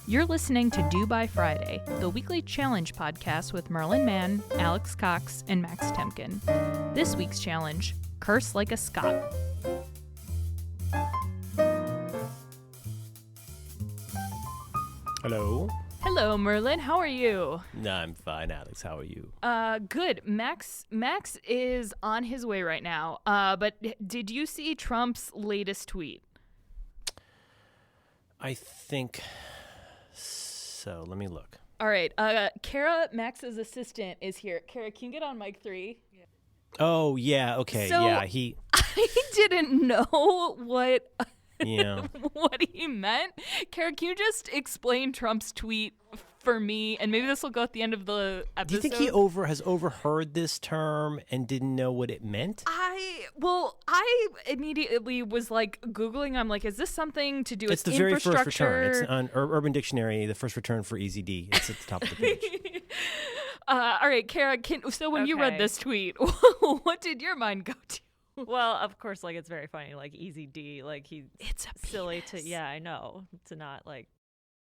You're listening to Do By Friday, the weekly challenge podcast with Merlin Mann, Alex Cox, and Max Temkin. This week's challenge, Curse Like a Scot. Hello. Hello, Merlin. How are you? No, I'm fine, Alex. How are you? Good. Max is on his way right now. But did you see Trump's latest tweet? I think so. Let me look. All right. Kara, Max's assistant, is here. Kara, can you get on mic 3? Yeah. Oh, yeah. Okay. So, yeah. I didn't know what Yeah. what he meant. Kara, can you just explain Trump's tweet for me? And maybe this will go at the end of the episode. Do you think he has overheard this term and didn't know what it meant? I immediately was like Googling. I'm like, is this something to do with infrastructure? It's the very first return. It's on Urban Dictionary, the first return for Easy D. It's at the top of the page. All right, Kara, so when you read this tweet, what did your mind go to? Well, of course, like, it's very funny, like, Easy D, like, it's a silly penis. yeah, I know, to not, like,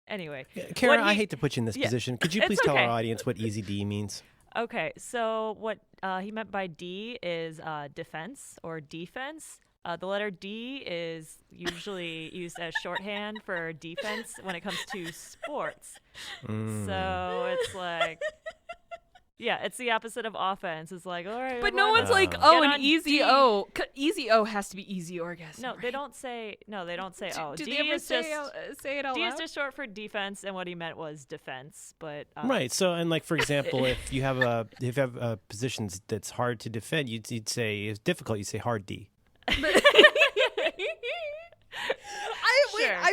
anyway. Kara, I hate to put you in this position. Could you please tell our audience what Easy D means? Okay, so what he meant by D is defense or defense. The letter D is usually used as shorthand for defense when it comes to sports. So it's like... Yeah, it's the opposite of offense. It's like, all right. But no one's like, an easy D. O. Easy O has to be easy orgasm. No, right? they don't say O. Do D they ever is say it out D loud? is just short for defense, and what he meant was defense. But right. So, and like, for example, if you have positions that's hard to defend, you'd say it's difficult. You'd say hard D. I'm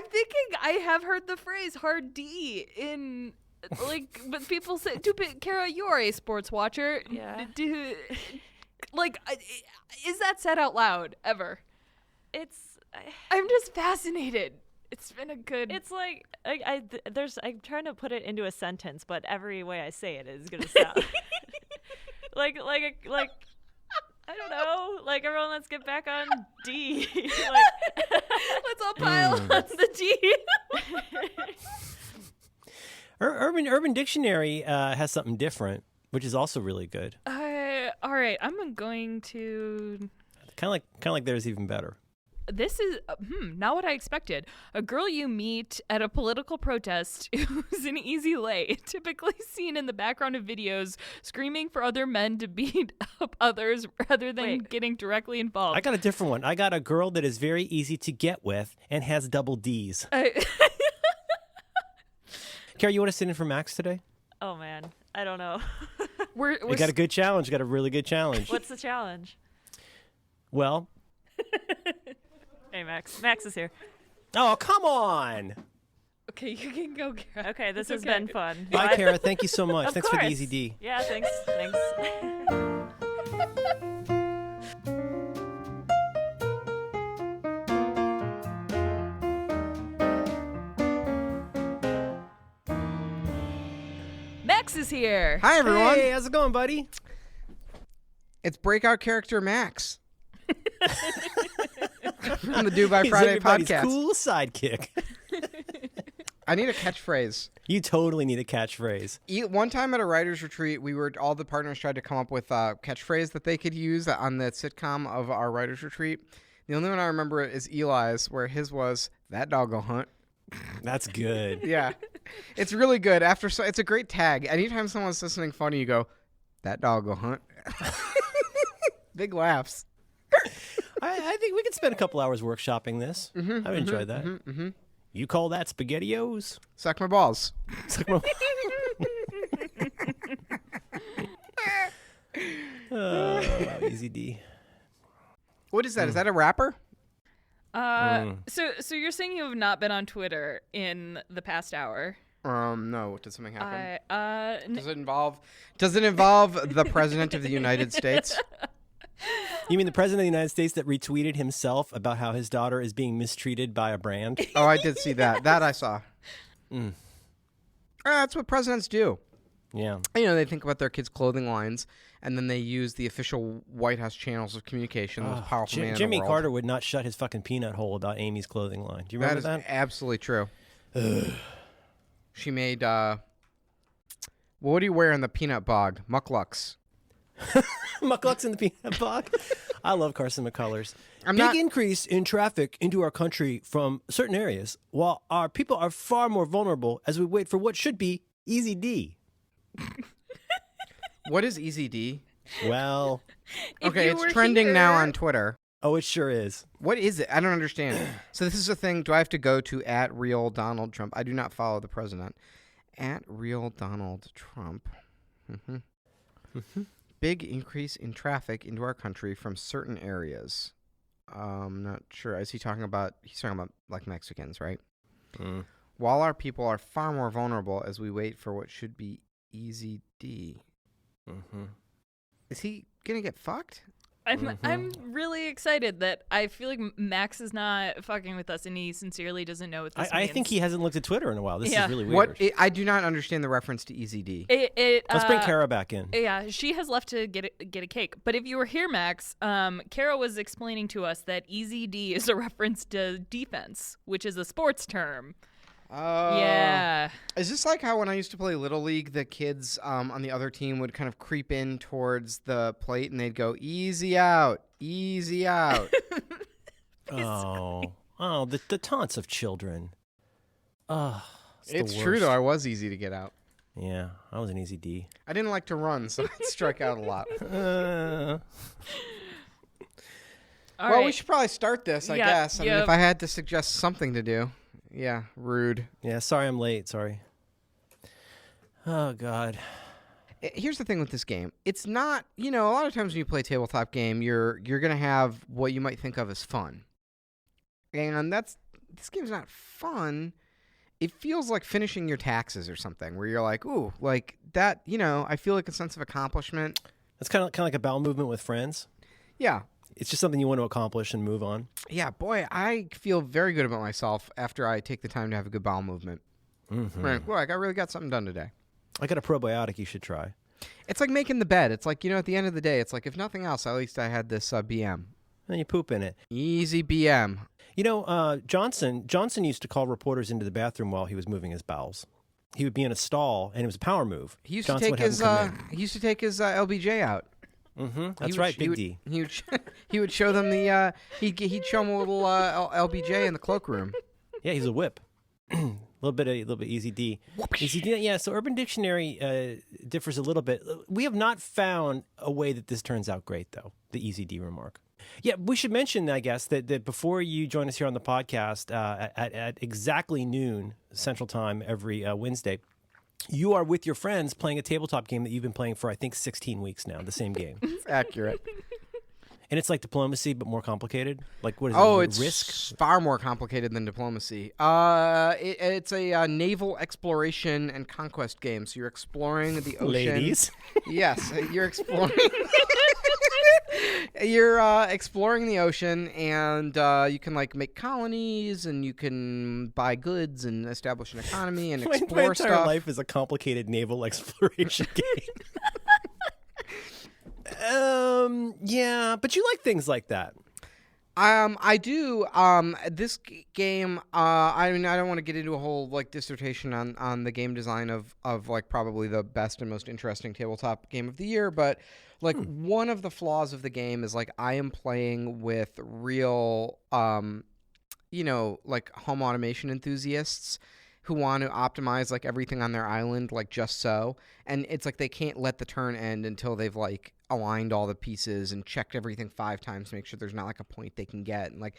thinking I have heard the phrase hard D in... Like, but people say, Kara, you are a sports watcher. Yeah. Is that said out loud ever? I'm just fascinated. It's been a good. It's like I'm trying to put it into a sentence, but every way I say it is gonna sound like I don't know. Like, everyone, let's get back on D. Let's all pile on the D. Urban Dictionary has something different, which is also really good. All right, I'm going to kind of like theirs even better. This is not what I expected. A girl you meet at a political protest who's an easy lay, typically seen in the background of videos screaming for other men to beat up others rather than getting directly involved. I got a different one. I got a girl that is very easy to get with and has double D's. Kara, you want to sit in for Max today? Oh, man. I don't know. We got a good challenge. Got a really good challenge. What's the challenge? Well. Hey, Max. Max is here. Oh, come on. Okay, you can go, Kara. Okay, this has been fun. Bye, Kara. Thank you so much. Of Thanks course. for the Easy D. Yeah, thanks. Max is here. Hi, everyone. Hey, how's it going, buddy? It's breakout character Max from the Do By Friday podcast. Cool sidekick. I need a catchphrase. You totally need a catchphrase. One time at a writer's retreat, all the partners tried to come up with a catchphrase that they could use on the sitcom of our writer's retreat. The only one I remember is Eli's, where his was, "That dog go hunt." That's good. Yeah. It's really good. It's a great tag. Anytime someone says something funny, you go, "That dog go hunt." Big laughs. I think we could spend a couple hours workshopping this. I've enjoyed that. You call that SpaghettiOs? Suck my balls. Suck my Easy D. What is that? Is that a rapper? So you're saying you have not been on Twitter in the past hour? No. Did something happen? Does Does it involve the President of the United States? You mean the President of the United States that retweeted himself about how his daughter is being mistreated by a brand? Oh, I did see that. That I saw. That's what presidents do. Yeah. They think about their kids' clothing lines, and then they use the official White House channels of communication. The most powerful man in the Jimmy world. Carter would not shut his fucking peanut hole about Amy's clothing line. Do you remember that? That is absolutely true. She made, what do you wear in the peanut bog? Mucklucks. Mucklucks in the peanut bog. I love Carson McCullers. I'm Big not- increase in traffic into our country from certain areas, while our people are far more vulnerable as we wait for what should be Easy D. What is Easy D? Well, If Okay, you it's were trending now here- on Twitter. oh, it sure is. What is it? I don't understand. So this is a thing. Do I have to go to @real Donald Trump? I do not follow the president. @real Donald Trump. Big increase in traffic into our country from certain areas. Not sure. Is he talking about? He's talking about like Mexicans, right? Mm. While our people are far more vulnerable as we wait for what should be Easy D. Mm-hmm. Is he gonna get fucked? I'm really excited that I feel like Max is not fucking with us and he sincerely doesn't know what this I means. think he hasn't looked at Twitter in a while. This Yeah. is really weird. I do not understand the reference to Easy D. Let's bring Kara back in. Yeah, she has left to get a cake. But if you were here, Max, Kara was explaining to us that Easy D is a reference to defense, which is a sports term. Yeah. Is this like how when I used to play Little League, the kids on the other team would kind of creep in towards the plate and they'd go, easy out, easy out. Oh, the taunts of children. Oh, It's true, though. I was easy to get out. Yeah, I was an Easy D. I didn't like to run, so I'd strike out a lot. All Well, right. we should probably start this, I Yeah, guess. I mean, yeah. if I had to suggest something to do. Yeah, rude. Yeah, sorry I'm late. Sorry. Oh, God. Here's the thing with this game. It's not, a lot of times when you play a tabletop game, you're going to have what you might think of as fun. And this game's not fun. It feels like finishing your taxes or something where you're like, ooh, like that, I feel like a sense of accomplishment. It's kind of like a bowel movement with friends. Yeah. It's just something you want to accomplish and move on. Yeah, boy, I feel very good about myself after I take the time to have a good bowel movement. Mm-hmm. Right. Well, I really got something done today. I got a probiotic you should try. It's like making the bed. It's like, at the end of the day, it's like, if nothing else, at least I had this BM. And you poop in it. Easy BM. Johnson used to call reporters into the bathroom while he was moving his bowels. He would be in a stall, and it was a power move. He used Johnson to would take have him his LBJ out. Mm-hmm. That's He would- right, he Big would- D. He would show them the he'd show them a little LBJ in the cloakroom. Yeah, he's a whip. A little bit Easy D. Easy D. Yeah. So Urban Dictionary differs a little bit. We have not found a way that this turns out great, though. The Easy D remark. Yeah, we should mention, I guess, that before you join us here on the podcast at exactly noon Central Time every Wednesday, you are with your friends playing a tabletop game that you've been playing for, I think, 16 weeks now. The same game. It's accurate. And it's like diplomacy, but more complicated. Like, what is it? It's Risk? far more complicated than diplomacy. It's a naval exploration and conquest game. So you're exploring the ocean. Ladies. Yes, you're exploring. You're exploring the ocean, and you can make colonies, and you can buy goods and establish an economy and My explore entire stuff. life is a complicated naval exploration game. Yeah, but you like things like that. I do. This game. I mean, I don't want to get into a whole dissertation on the game design of probably the best and most interesting tabletop game of the year, but one of the flaws of the game is I am playing with real home automation enthusiasts who want to optimize everything on their island just so, and it's they can't let the turn end until they've aligned all the pieces and checked everything 5 times to make sure there's not a point they can get, and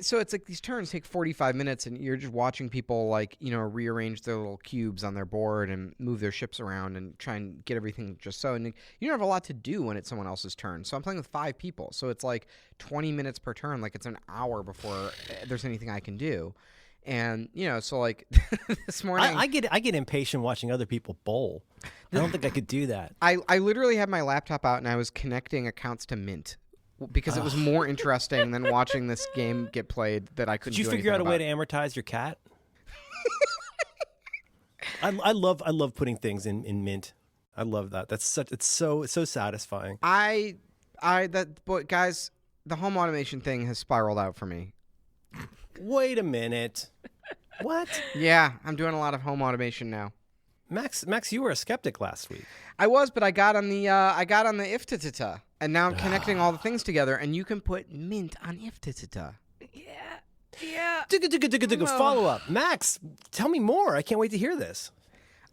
so it's these turns take 45 minutes and you're just watching people rearrange their little cubes on their board and move their ships around and try and get everything just so, and you don't have a lot to do when it's someone else's turn. So I'm playing with 5 people, so it's 20 minutes per turn, it's an hour before there's anything I can do. And so this morning I get impatient watching other people bowl. I don't think I could do that. I literally had my laptop out and I was connecting accounts to Mint because it was more interesting than watching this game get played that I couldn't Did you do figure out a anything way to amortize your cat? I love putting things in Mint. I love that. It's so satisfying. But guys, the home automation thing has spiraled out for me. Wait a minute. What? Yeah, I'm doing a lot of home automation now. Max, you were a skeptic last week. I was, but I got on the iftitata, and now I'm connecting all the things together, and you can put mint on iftitata. Yeah. Follow up. Max, tell me more. I can't wait to hear this.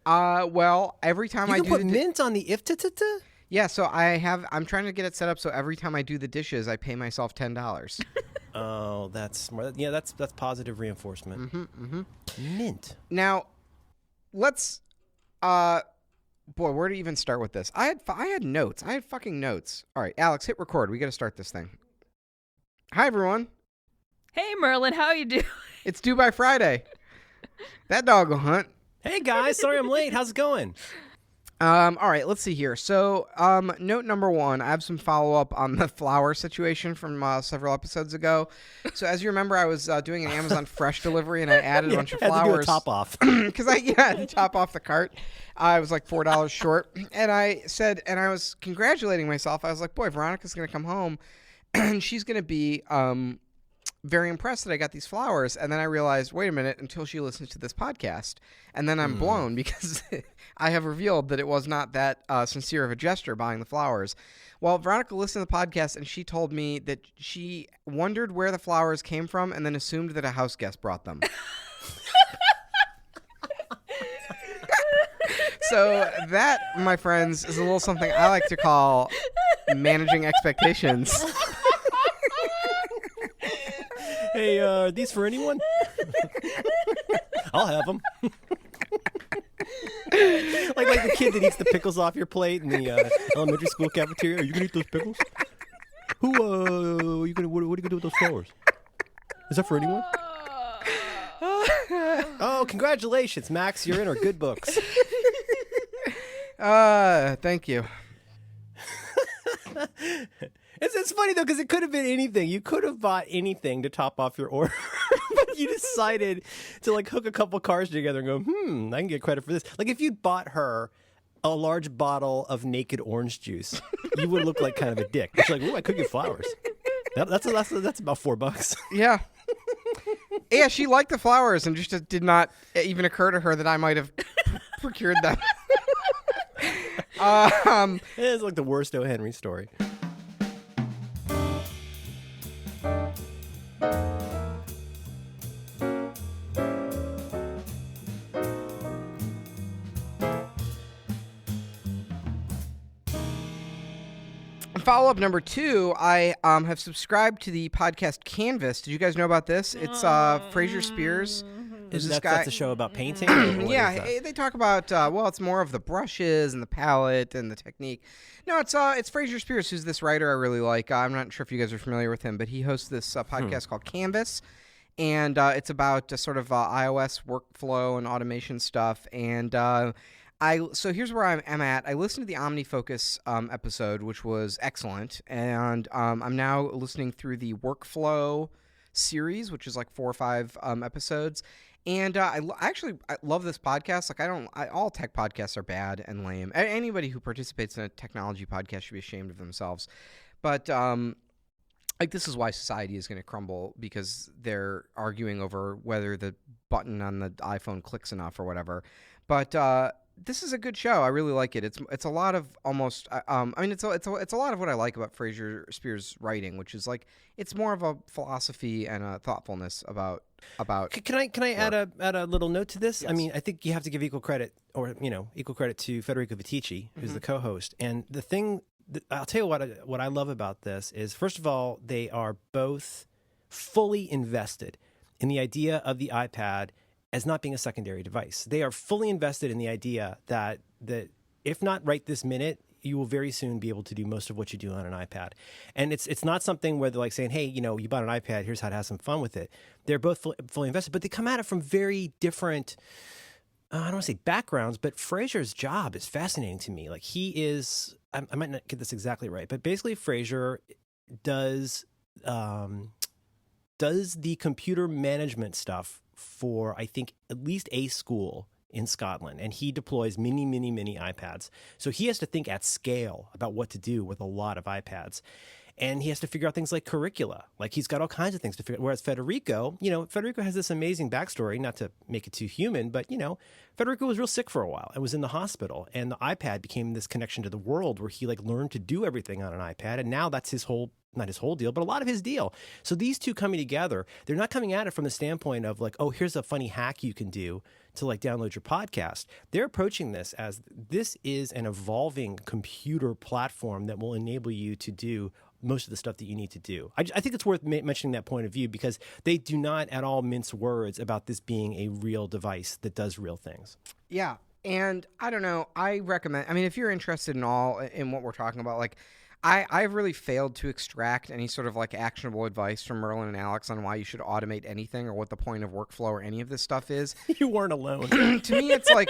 Well, every time You I can do put mint on the iftitata? yeah, so I'm trying to get it set up so every time I do the dishes, I pay myself $10. Oh, that's smart. Yeah, that's positive reinforcement. Mint. Now, let's boy, where to even start with this? I had notes. I had fucking notes. All right, Alex, hit record. We got to start this thing. Hi everyone. Hey, Merlin, how you doing? It's due by Friday. That dog will hunt. Hey guys, sorry I'm late. How's it going? All right, let's see here. So, note number one, I have some follow-up on the flower situation from several episodes ago. So, as you remember, I was doing an Amazon Fresh delivery, and I added a bunch of Had to do a flowers. top off. Because I had to top off the cart. I was like $4 short. And I was congratulating myself. I was like, boy, Veronica's going to come home, and she's going to be very impressed that I got these flowers. And then I realized, wait a minute, until she listens to this podcast. And then I'm blown because I have revealed that it was not that sincere of a gesture buying the flowers. Well, Veronica listened to the podcast and she told me that she wondered where the flowers came from and then assumed that a house guest brought them. So that, my friends, is a little something I like to call managing expectations. Hey, are these for anyone? I'll have them. like the kid that eats the pickles off your plate in the elementary school cafeteria. Are you gonna eat those pickles? What are you gonna do with those flowers? Is that for anyone? Oh, congratulations, Max! You're in our good books. Thank you. It's funny though because it could have been anything. You could have bought anything to top off your order, but you decided to like hook a couple cars together and go, I can get credit for this. Like if you'd bought her a large bottle of naked orange juice, you would look like kind of a dick. She's like, "Ooh, I could get flowers." That's about $4. Yeah. Yeah, she liked the flowers and just did not even occur to her that I might have procured them. It's like the worst O. Henry story. Follow-up number 2, I have subscribed to the podcast Canvas. Did you guys know about this? It's Fraser Spears. Who's this guy? That's a show about painting? Or what Yeah, is that? they talk about, it's more of the brushes and the palette and the technique. No, it's Fraser Spears, who's this writer I really like. I'm not sure if you guys are familiar with him, but he hosts this podcast called Canvas. And it's about sort of iOS workflow and automation stuff. And so here's where I'm at. I listened to the OmniFocus episode, which was excellent, and I'm now listening through the Workflow series, which is like 4 or 5 episodes. And I love this podcast. Like all tech podcasts are bad and lame. Anybody who participates in a technology podcast should be ashamed of themselves. But like this is why society is going to crumble, because they're arguing over whether the button on the iPhone clicks enough or whatever. But this is a good show. I really like it. It's a lot of almost. It's a lot of what I like about Fraser Spears' writing, which is like it's more of a philosophy and a thoughtfulness about. Can I add a little note to this? Yes. I mean, I think you have to give equal credit to Federico Vitici, who's the co-host. And the thing I'll tell you what I love about this is, first of all, they are both fully invested in the idea of the iPad as not being a secondary device. They are fully invested in the idea that if not right this minute, you will very soon be able to do most of what you do on an iPad. And it's not something where they're like saying, hey, you bought an iPad, here's how to have some fun with it. They're both fully invested, but they come at it from very different, I don't want to say backgrounds, but Fraser's job is fascinating to me. Like he is, I might not get this exactly right, but basically Fraser does the computer management stuff for, I think, at least a school in Scotland, and he deploys many, many, many iPads. So he has to think at scale about what to do with a lot of iPads. And he has to figure out things like curricula. Like he's got all kinds of things to figure out. Whereas Federico, Federico has this amazing backstory, not to make it too human, but, Federico was real sick for a while and was in the hospital. And the iPad became this connection to the world where he learned to do everything on an iPad. And now that's not his whole deal, but a lot of his deal. So these two coming together, they're not coming at it from the standpoint of oh, here's a funny hack you can do to download your podcast. They're approaching this as this is an evolving computer platform that will enable you to do most of the stuff that you need to do. I think it's worth mentioning that point of view because they do not at all mince words about this being a real device that does real things. Yeah. And I don't know, I recommend, if you're interested in what we're talking about, I've really failed to extract any sort of actionable advice from Merlin and Alex on why you should automate anything or what the point of workflow or any of this stuff is. You weren't alone. To me, it's like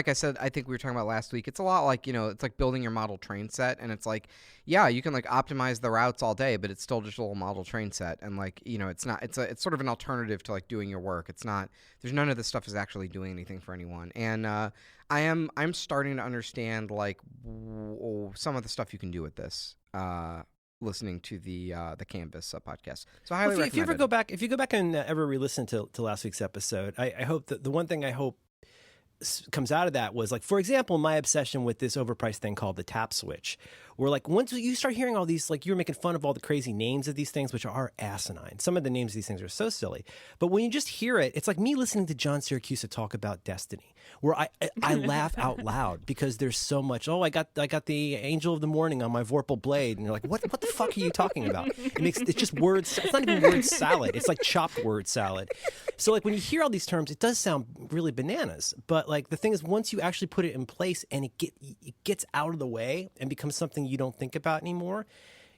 I said, I think we were talking about last week, it's a lot it's like building your model train set. And it's you can optimize the routes all day, but it's still just a little model train set. And it's sort of an alternative to doing your work. There's none of this stuff is actually doing anything for anyone. And, I'm starting to understand some of the stuff you can do with this, listening to the Canvas podcast. So I highly recommend if you go back and ever re-listen to last week's episode, I hope that the one thing I hope comes out of that was for example, my obsession with this overpriced thing called the tap switch, where once you start hearing all these, you were making fun of all the crazy names of these things, which are asinine. Some of the names of these things are so silly, but when you just hear it, it's like me listening to John Siracusa talk about Destiny, where I laugh out loud because there's so much. Oh, I got the Angel of the Morning on my Vorpal blade, and you're like, what the fuck are you talking about? It's just words. It's not even word salad. It's like chopped word salad. So when you hear all these terms, it does sound really bananas, but the thing is, once you actually put it in place and it gets out of the way and becomes something you don't think about anymore,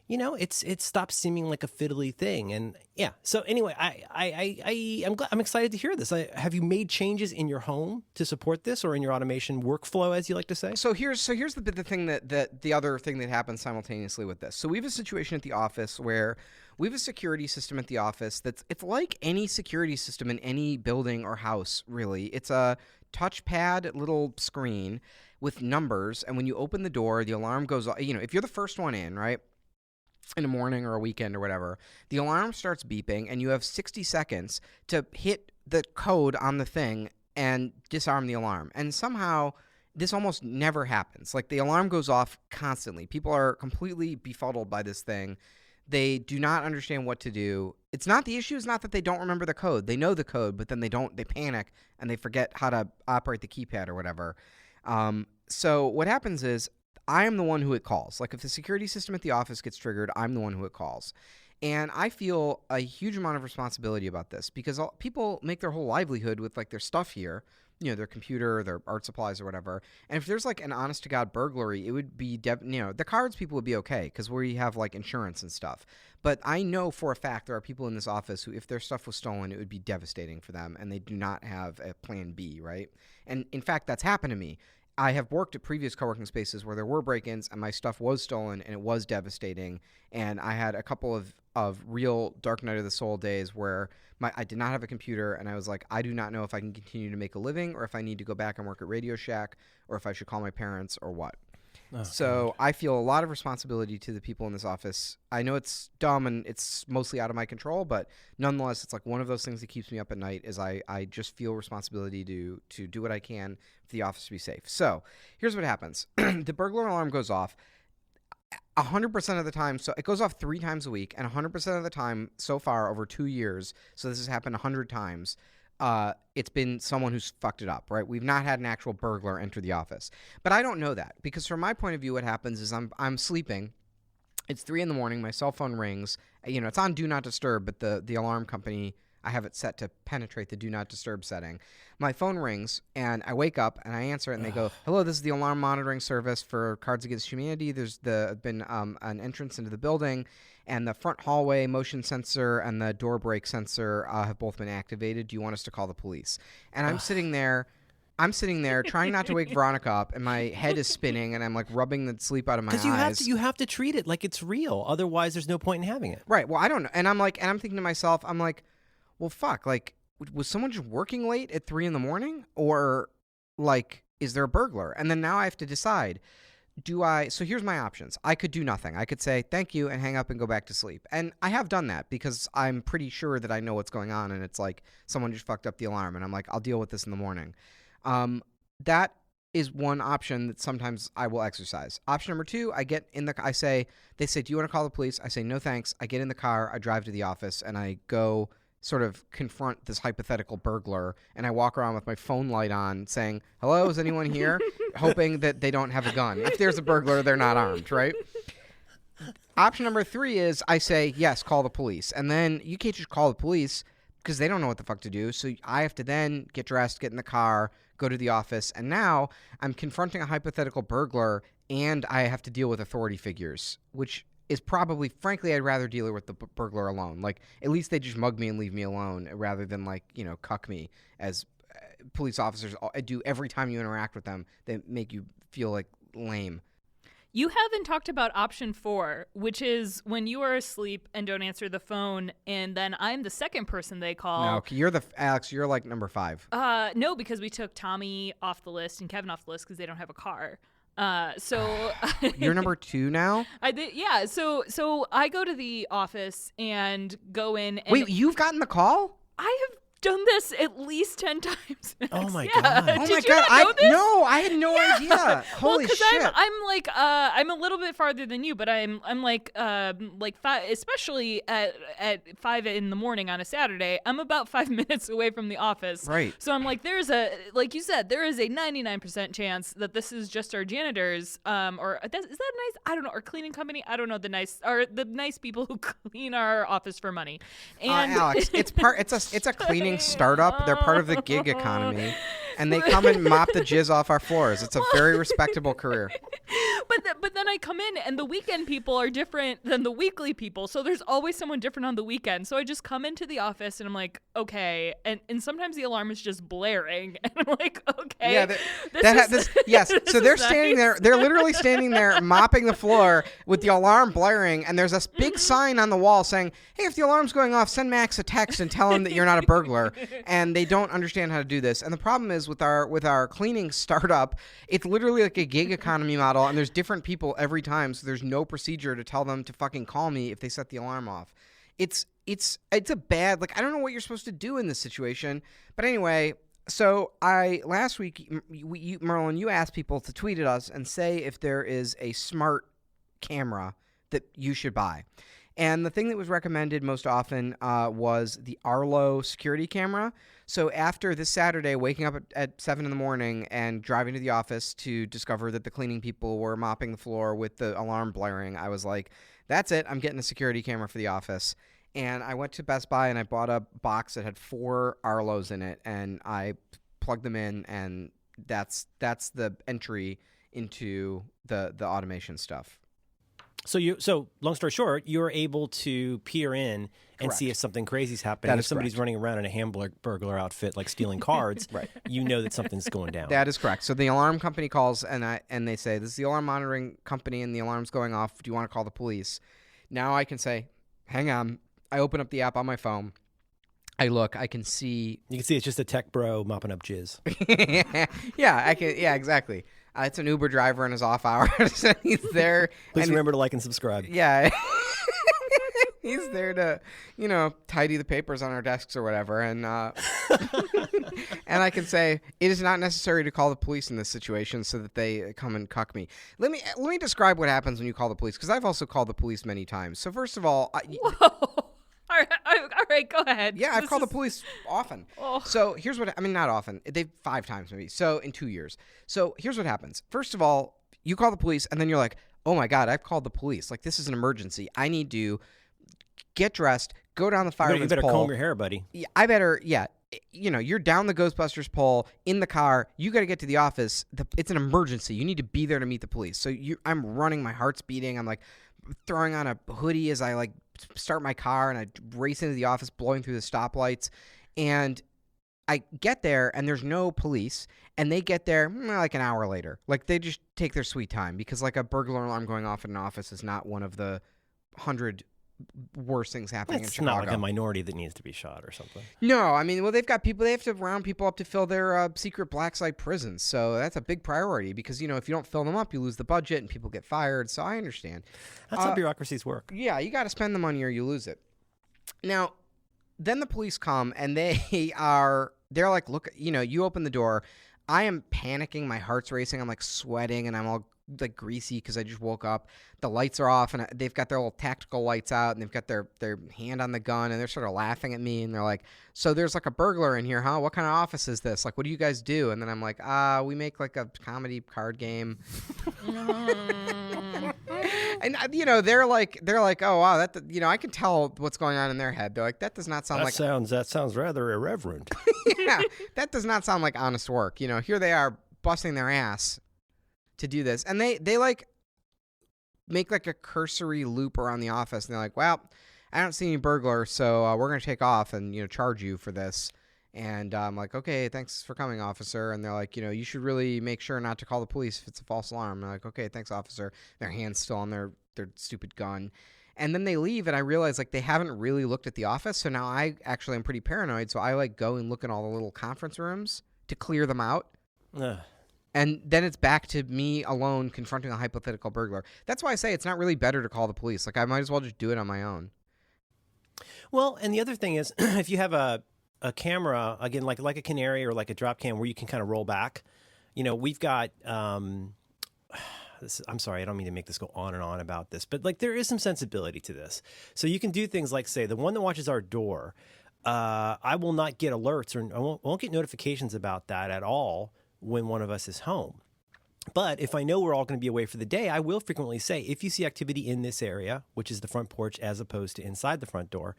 it stops seeming like a fiddly thing. And yeah, so anyway, I'm excited to hear this. Have you made changes in your home to support this, or in your automation workflow, as you like to say? So here's the thing that the other thing that happens simultaneously with this. So we have a situation at the office where we have a security system at the office it's like any security system in any building or house, really. It's a touchpad little screen with numbers, and when you open the door, the alarm goes off. If you're the first one in, right, in the morning or a weekend or whatever, the alarm starts beeping, and you have 60 seconds to hit the code on the thing and disarm the alarm. And somehow this almost never happens. The alarm goes off constantly. People are completely befuddled by this thing. They do not understand what to do. The issue is not that they don't remember the code. They know the code, but then they panic and they forget how to operate the keypad or whatever. So what happens is I am the one who it calls. If the security system at the office gets triggered, I'm the one who it calls. And I feel a huge amount of responsibility about this because people make their whole livelihood with their stuff here, their computer, their art supplies or whatever. And if there's an honest to God burglary, it would be, the cards people would be okay because we have insurance and stuff. But I know for a fact there are people in this office who, if their stuff was stolen, it would be devastating for them, and they do not have a plan B, right? And in fact, that's happened to me. I have worked at previous co-working spaces where there were break-ins and my stuff was stolen, and it was devastating. And I had a couple of real dark night of the soul days where I did not have a computer, and I was like, I do not know if I can continue to make a living, or if I need to go back and work at Radio Shack, or if I should call my parents, or what. Oh, so God. I feel a lot of responsibility to the people in this office. I know it's dumb and it's mostly out of my control, but nonetheless, it's one of those things that keeps me up at night is I just feel responsibility to do what I can for the office to be safe. So here's what happens. The burglar alarm goes off 100% of the time. So it goes off 3 times a week, and 100% of the time so far over 2 years, so this has happened 100 times, it's been someone who's fucked it up, right? We've not had an actual burglar enter the office. But I don't know that, because from my point of view, what happens is I'm sleeping. It's 3 a.m, my cell phone rings. It's on Do Not Disturb, but the alarm company, I have it set to penetrate the Do Not Disturb setting. My phone rings, and I wake up, and I answer it, and they go, hello, this is the alarm monitoring service for Cards Against Humanity. There's been an entrance into the building, and the front hallway motion sensor and the door brake sensor have both been activated. Do you want us to call the police? And I'm sitting there trying not to wake Veronica up, and my head is spinning, and I'm rubbing the sleep out of my eyes. Because you have to treat it like it's real. Otherwise, there's no point in having it. Right. Well, I don't know. And I'm thinking to myself, well, fuck, was someone just working late at 3 a.m, or is there a burglar? And then now I have to decide, So here's my options. I could do nothing. I could say thank you and hang up and go back to sleep. And I have done that because I'm pretty sure that I know what's going on, and it's like someone just fucked up the alarm, and I'm like, I'll deal with this in the morning. That is one option that sometimes I will exercise. Option number 2, they say, do you want to call the police? I say, no, thanks. I get in the car, I drive to the office, and I go sort of confront this hypothetical burglar, and I walk around with my phone light on saying, hello, is anyone here? Hoping that they don't have a gun. If there's a burglar, they're not armed, right? Option number 3 is I say, yes, call the police. And then you can't just call the police because they don't know what the fuck to do. So I have to then get dressed, get in the car, go to the office. And now I'm confronting a hypothetical burglar, and I have to deal with authority figures, which is probably, frankly, I'd rather deal with the burglar alone. Like, at least they just mug me and leave me alone rather than, like, cuck me as police officers do every time you interact with them. They make you feel, like, lame. You haven't talked about option 4, which is when you are asleep and don't answer the phone, and then I'm the second person they call. No, Alex, you're like number 5. No, because we took Tommy off the list and Kevin off the list because they don't have a car. So You're number 2 now? Yeah. So I go to the office and go in. And Wait, you've gotten the call? I have done this at least 10 times. Oh my Yeah. God. Oh Did my you God. not know this? No, I had no idea. Holy well, shit. I'm like I'm a little bit farther than you, but I'm like 5, especially at 5 in the morning on a Saturday. I'm about 5 minutes away from the office. Right. So I'm like, like you said, there is a 99% chance that this is just our janitors, or is that nice? I don't know, or cleaning company. I don't know the nice people who clean our office for money. And Alex, it's a cleaning startup. They're part of the gig economy, and they come and mop the jizz off our floors. It's a very respectable career. But then I come in, and the weekend people are different than the weekly people. So there's always someone different on the weekend. So I just come into the office, and I'm like, okay. And sometimes the alarm is just blaring, and I'm like, okay. Yeah, yes. So they're standing there. They're literally standing there mopping the floor with the alarm blaring, and there's a big sign on the wall saying, "Hey, if the alarm's going off, send Max a text and tell him that you're not a burglar." And they don't understand how to do this. And the problem is with our cleaning startup, it's literally like a gig economy model, and there's different people every time, so there's no procedure to tell them to fucking call me if they set the alarm off. It's a bad, like, I don't know what you're supposed to do in this situation. But anyway, so last week, Merlin, you asked people to tweet at us and say if there is a smart camera that you should buy. And the thing that was recommended most often was the Arlo security camera. So after this Saturday, waking up at 7 in the morning and driving to the office to discover that the cleaning people were mopping the floor with the alarm blaring, I was like, that's it. I'm getting a security camera for the office. And I went to Best Buy and I bought a box that had 4 Arlos in it, and I plugged them in, and that's the entry into the automation stuff. So long story short, you're able to peer in and Correct. see if something crazy's happening. That If is somebody's correct. running around in a hamburglar outfit, like stealing cards, Right. You know that something's going down. That is correct. So the alarm company calls and they say, this is the alarm monitoring company and the alarm's going off. Do you want to call the police? Now I can say, hang on. I open up the app on my phone. I look. I can see. You can see it's just a tech bro mopping up jizz. Yeah, I can. Yeah, exactly. It's an Uber driver in his off hours. He's there. Please and remember to like and subscribe. Yeah. He's there to, tidy the papers on our desks or whatever. And and I can say, it is not necessary to call the police in this situation so that they come and cuck me. Let me describe what happens when you call the police, because I've also called the police many times. So first of all, Whoa. All right, go ahead. yeah, I've called the police often. Oh. So here's not often. 5 times maybe. So in 2 years. So here's what happens. First of all, you call the police, and then you're like, oh my God, I've called the police. Like, this is an emergency. I need to get dressed, go down the fireman's You better pole. comb your hair, buddy. Yeah, you're down the Ghostbusters pole in the car. You got to get to the office. It's an emergency. You need to be there to meet the police. So I'm running. My heart's beating. I'm like throwing on a hoodie as I like start my car, and I race into the office, blowing through the stoplights. And I get there, and there's no police. And they get there like an hour later. Like, they just take their sweet time, because like a burglar alarm going off in an office is not one of the 100 worse things happening in It's Chicago. not like a minority that needs to be shot or something. No, I mean, well, they've got people. They have to round people up to fill their secret black site prisons. So that's a big priority because, if you don't fill them up, you lose the budget and people get fired. So I understand. That's how bureaucracies work. Yeah, you got to spend the money or you lose it. Now, then the police come and they're like, look, you open the door. I am panicking. My heart's racing. I'm like sweating and I'm all like greasy because I just woke up. The lights are off and they've got their little tactical lights out and they've got their hand on the gun and they're sort of laughing at me and they're like, so there's like a burglar in here, huh? What kind of office is this? Like, what do you guys do? And then I'm like, we make like a comedy card game. And they're like, oh wow, that I can tell what's going on in their head. They're like, that does not sound that sounds rather irreverent. yeah, that does not sound like honest work. Here they are busting their ass to do this, and they like make like a cursory loop around the office, and they're like, well, I don't see any burglar, so we're gonna take off and charge you for this. And I'm like, okay, thanks for coming, officer. And they're like, you should really make sure not to call the police if it's a false alarm. And I'm like, okay, thanks, officer. Their hand's still on their stupid gun. And then they leave, and I realize, like, they haven't really looked at the office. So now I actually am pretty paranoid. So I, like, go and look in all the little conference rooms to clear them out. Ugh. And then it's back to me alone confronting a hypothetical burglar. That's why I say it's not really better to call the police. Like, I might as well just do it on my own. Well, and the other thing is, if you have a camera, again, like a Canary or like a drop cam where you can kind of roll back, we've got, I'm sorry, I don't mean to make this go on and on about this, but like there is some sensibility to this. So you can do things like, say, the one that watches our door, I will not get alerts or I won't get notifications about that at all when one of us is home. But if I know we're all going to be away for the day, I will frequently say, if you see activity in this area, which is the front porch as opposed to inside the front door,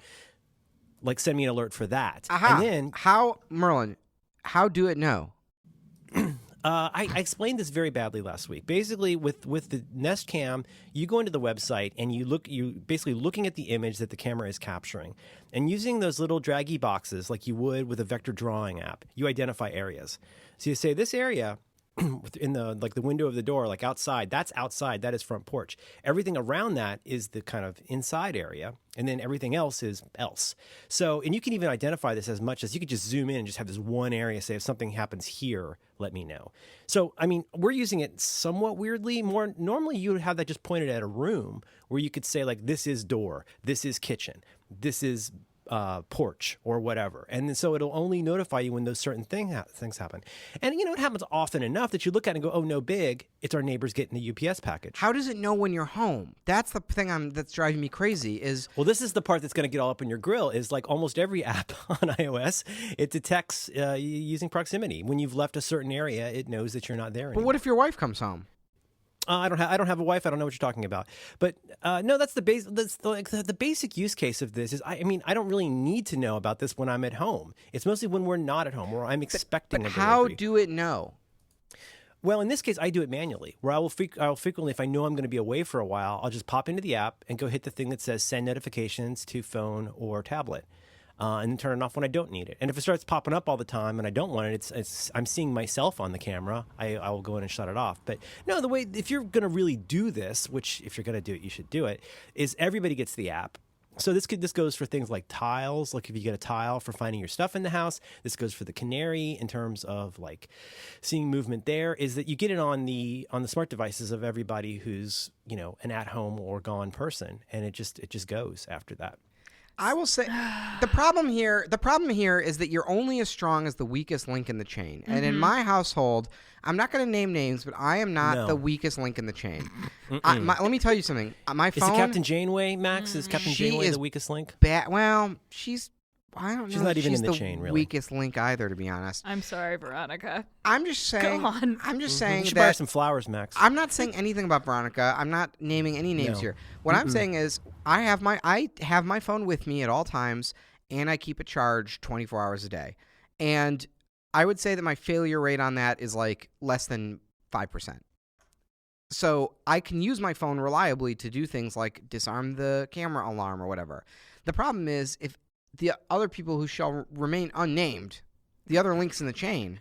like send me an alert for that. Aha. And then Merlin, how do it know? I explained this very badly last week. Basically, with the Nest Cam, you go into the website and you basically looking at the image that the camera is capturing, and using those little draggy boxes like you would with a vector drawing app, you identify areas. So you say this area in the window of the door, like outside, that's outside, that is front porch. Everything around that is the kind of inside area, and then everything else is else. So, and you can even identify this as much as you could just zoom in and just have this one area, say if something happens here, let me know. So, I mean, we're using it somewhat weirdly. More normally you would have that just pointed at a room where you could say like, this is door, this is kitchen, this is porch or whatever. And then, so it'll only notify you when those certain things happen. And, it happens often enough that you look at it and go, oh, no big, it's our neighbors getting the UPS package. How does it know when you're home? That's the thing that's driving me crazy is... Well, this is the part that's going to get all up in your grill is like almost every app on iOS, it detects using proximity. When you've left a certain area, it knows that you're not there anymore. But what if your wife comes home? I don't have a wife. I don't know what you're talking about. But no, that's the base. That's the basic use case of this is. I mean, I don't really need to know about this when I'm at home. It's mostly when we're not at home, or I'm expecting. But a how delivery. do it know? Well, in this case, I do it manually. Where I'll frequently, if I know I'm going to be away for a while, I'll just pop into the app and go hit the thing that says send notifications to phone or tablet. And then turn it off when I don't need it. And if it starts popping up all the time and I don't want it, I'm seeing myself on the camera, I will go in and shut it off. But no, the way, if you're going to really do this, which if you're going to do it, you should do it, is everybody gets the app. So this goes for things like tiles, like if you get a tile for finding your stuff in the house. This goes for the Canary in terms of like seeing movement there, is that you get it on the smart devices of everybody who's, an at-home or gone person. And it just goes after that. I will say the problem here is that you're only as strong as the weakest link in the chain. And in my household, I'm not going to name names, but I am not the weakest link in the chain. Let me tell you something. My phone... Is it Captain Janeway, Max? Is Captain Janeway the weakest link? Well, I don't know. She's not even in the the chain, really. Weakest link either, to be honest. I'm sorry, Veronica. I'm just saying. Go on. I'm just saying you should that. buy her some flowers, Max. I'm not saying anything about Veronica. I'm not naming any names here. What I'm saying is, I have my phone with me at all times, and I keep it charged 24 hours a day. And I would say that my failure rate on that is like less than 5%. So I can use my phone reliably to do things like disarm the camera alarm or whatever. The problem is if the other people who shall remain unnamed, the other links in the chain,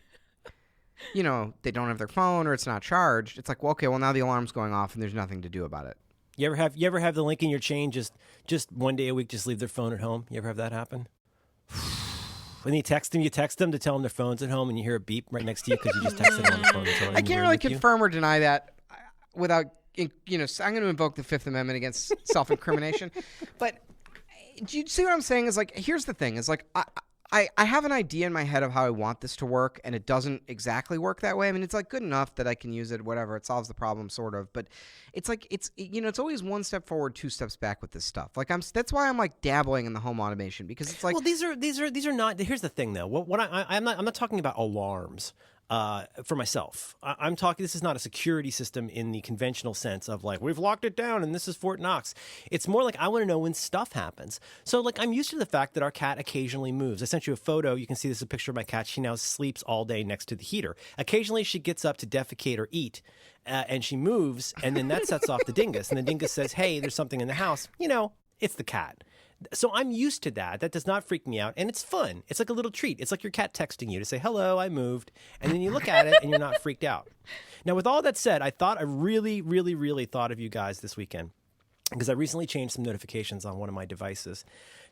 they don't have their phone or it's not charged. It's like, well, okay, well, now the alarm's going off and there's nothing to do about it. You ever have the link in your chain just one day a week, just leave their phone at home? You ever have that happen? When you text them to tell them their phone's at home, and you hear a beep right next to you because you just texted them on the phone. I can't really confirm or deny that without, I'm going to invoke the Fifth Amendment against self-incrimination. But do you see what I'm saying? Is like, here's the thing: is like I have an idea in my head of how I want this to work, and it doesn't exactly work that way. I mean, it's like good enough that I can use it, whatever. It solves the problem, sort of. But it's like it's always one step forward, two steps back with this stuff. Like that's why I'm like dabbling in the home automation, because it's like, well, these are not. Here's the thing, though. What I'm not talking about alarms. For myself, I'm talking. This is not a security system in the conventional sense of like we've locked it down and this is Fort Knox. It's more like I want to know when stuff happens. So like I'm used to the fact that our cat occasionally moves. I sent you a photo. You can see this is a picture of my cat. She now sleeps all day next to the heater. Occasionally she gets up to defecate or eat, and she moves, and then that sets off the dingus. And the dingus says, "Hey, there's something in the house." It's the cat. So I'm used to that. That does not freak me out. And it's fun. It's like a little treat. It's like your cat texting you to say, "Hello, I moved." And then you look at it and you're not freaked out. Now, with all that said, I really, really, really thought of you guys this weekend because I recently changed some notifications on one of my devices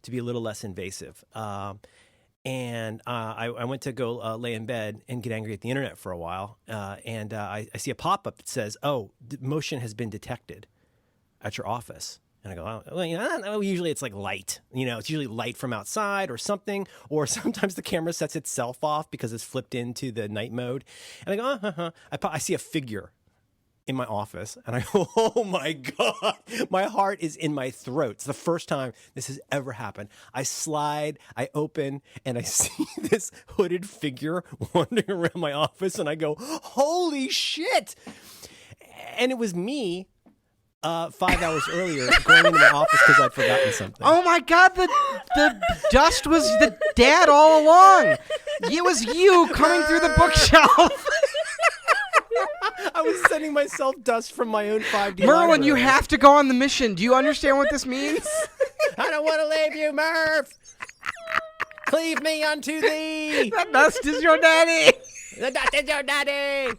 to be a little less invasive. And I went to go lay in bed and get angry at the internet for a while. And I see a pop-up that says, "Oh, motion has been detected at your office." And I go, well, usually it's like light. It's usually light from outside or something. Or sometimes the camera sets itself off because it's flipped into the night mode. And I go, I see a figure in my office. And I go, oh, my God. My heart is in my throat. It's the first time this has ever happened. I slide, I open, and I see this hooded figure wandering around my office. And I go, holy shit. And it was me. 5 hours earlier, going into my office because I'd forgotten something. Oh my God, the dust was the dad all along. It was you coming through the bookshelf. I was sending myself dust from my own 5D Merlin, library. you have to go on the mission. Do you understand what this means? I don't want to leave you, Murph. Cleave me unto thee. The dust is your daddy. The dust is your daddy.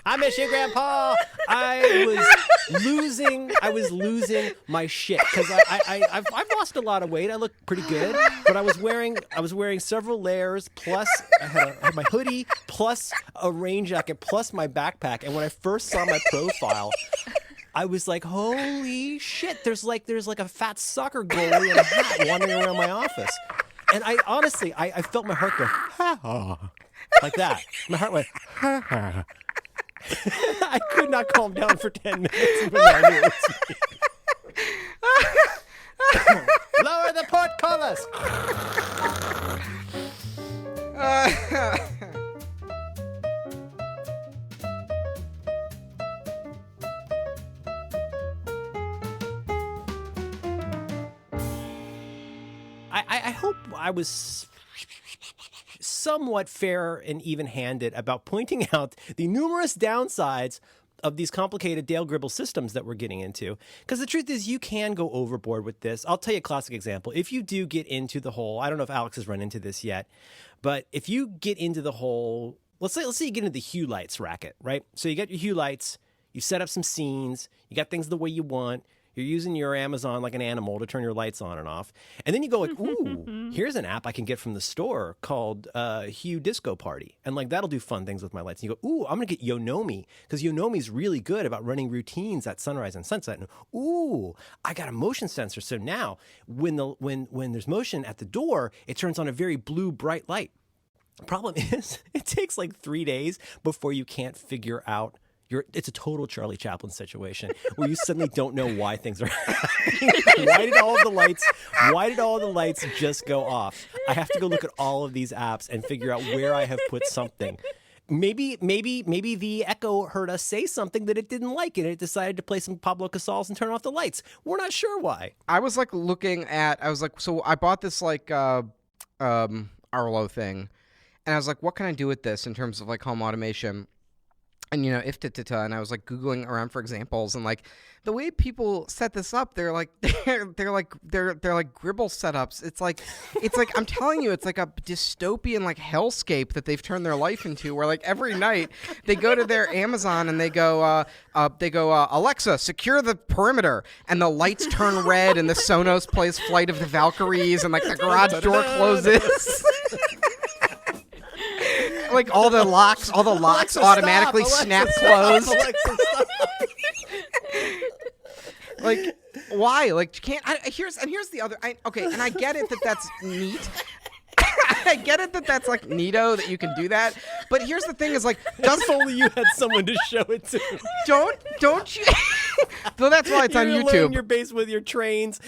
I miss you, Grandpa. I was losing my shit because I've lost a lot of weight. I look pretty good, but I was wearing several layers. Plus, I had my hoodie, plus a rain jacket, plus my backpack. And when I first saw my profile, I was like, "Holy shit!" There's like a fat soccer goalie in a hat wandering around my office. And I honestly, I felt my heart go ha, like that. My heart went ha. I could not calm down for 10 minutes, even though I knew it was me. Lower the portcullis. I hope I was somewhat fair and even-handed about pointing out the numerous downsides of these complicated Dale Gribble systems that we're getting into. Because the truth is, you can go overboard with this. I'll tell you a classic example. If you do get into the whole, I don't know if Alex has run into this yet, but if you get into the whole, let's say you get into the hue lights racket, right? So you got your hue lights, you set up some scenes, you got things the way you want, you're using your Amazon like an animal to turn your lights on and off. And then you go like, ooh, here's an app I can get from the store called Hue Disco Party. And like, that'll do fun things with my lights. And you go, ooh, I'm going to get Yonomi because Yonomi's really good about running routines at sunrise and sunset. And ooh, I got a motion sensor. So now when there's motion at the door, it turns on a very blue, bright light. The problem is it takes like 3 days before you can't figure out it's a total Charlie Chaplin situation where you suddenly don't know why things are happening. Why did all the lights just go off? I have to go look at all of these apps and figure out where I have put something. Maybe the Echo heard us say something that it didn't like and it decided to play some Pablo Casals and turn off the lights. We're not sure why. I was like so I bought this like Arlo thing, and I was like, what can I do with this in terms of like home automation? and and I was like Googling around for examples, and like the way people set this up, they're like Gribble setups. It's like I'm telling you, it's like a dystopian like hellscape that they've turned their life into, where like every night they go to their Amazon and they go Alexa, secure the perimeter, and the lights turn red and the Sonos plays Flight of the Valkyries and like the garage door closes. Like all the locks Alexa, automatically stop. snap Alexa, closed. stop. Alexa, stop. Like, why? Like, you can't. Here's the other. And I get it that that's neat. I get it that that's like neato that you can do that. But here's the thing: is like, If only you had someone to show it to. don't you? So that's why it's on You're YouTube. alone in your base with your trains.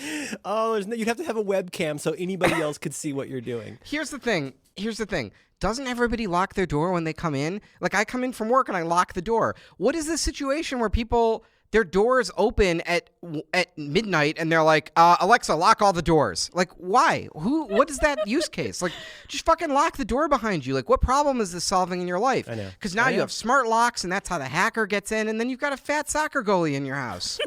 Oh, you'd have to have a webcam so anybody else could see what you're doing. Here's the thing. Doesn't everybody lock their door when they come in? Like, I come in from work and I lock the door. What is the situation where their doors open at midnight and they're like, Alexa, lock all the doors? Like, why? What is that use case? Like, just fucking lock the door behind you. Like, what problem is this solving in your life? I know. Because now you have smart locks, and that's how the hacker gets in, and then you've got a fat soccer goalie in your house.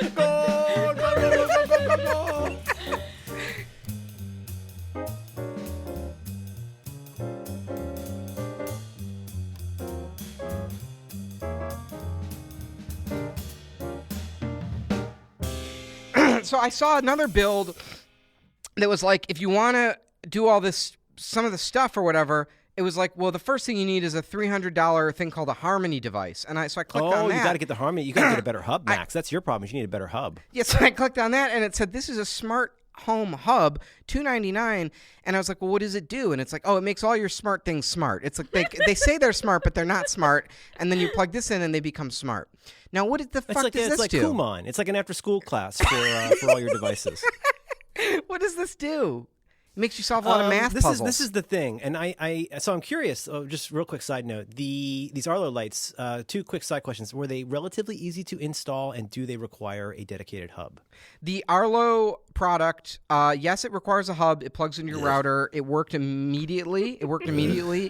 Go, go, go, go, go, go, go. So I saw another build that was like, if you want to do all this, some of the stuff or whatever, it was like, well, the first thing you need is a $300 thing called a Harmony device. And so I clicked on that. Oh, you got to get the Harmony. You got to get a better hub, Max. That's your problem. You need a better hub. Yeah, so I clicked on that, and it said, this is a smart home hub, $299. And I was like, well, what does it do? And it's like, oh, it makes all your smart things smart. It's like they say they're smart, but they're not smart. And then you plug this in, and they become smart. Now, what the fuck does this do? It's like Kumon. It's like an after-school class for all your devices. What does this do? It makes you solve a lot of math puzzles. This is the thing, and so I'm curious. Just real quick side note: these Arlo lights. 2 quick side questions: were they relatively easy to install, and do they require a dedicated hub? The Arlo product, yes, it requires a hub. It plugs into your router. It worked immediately. It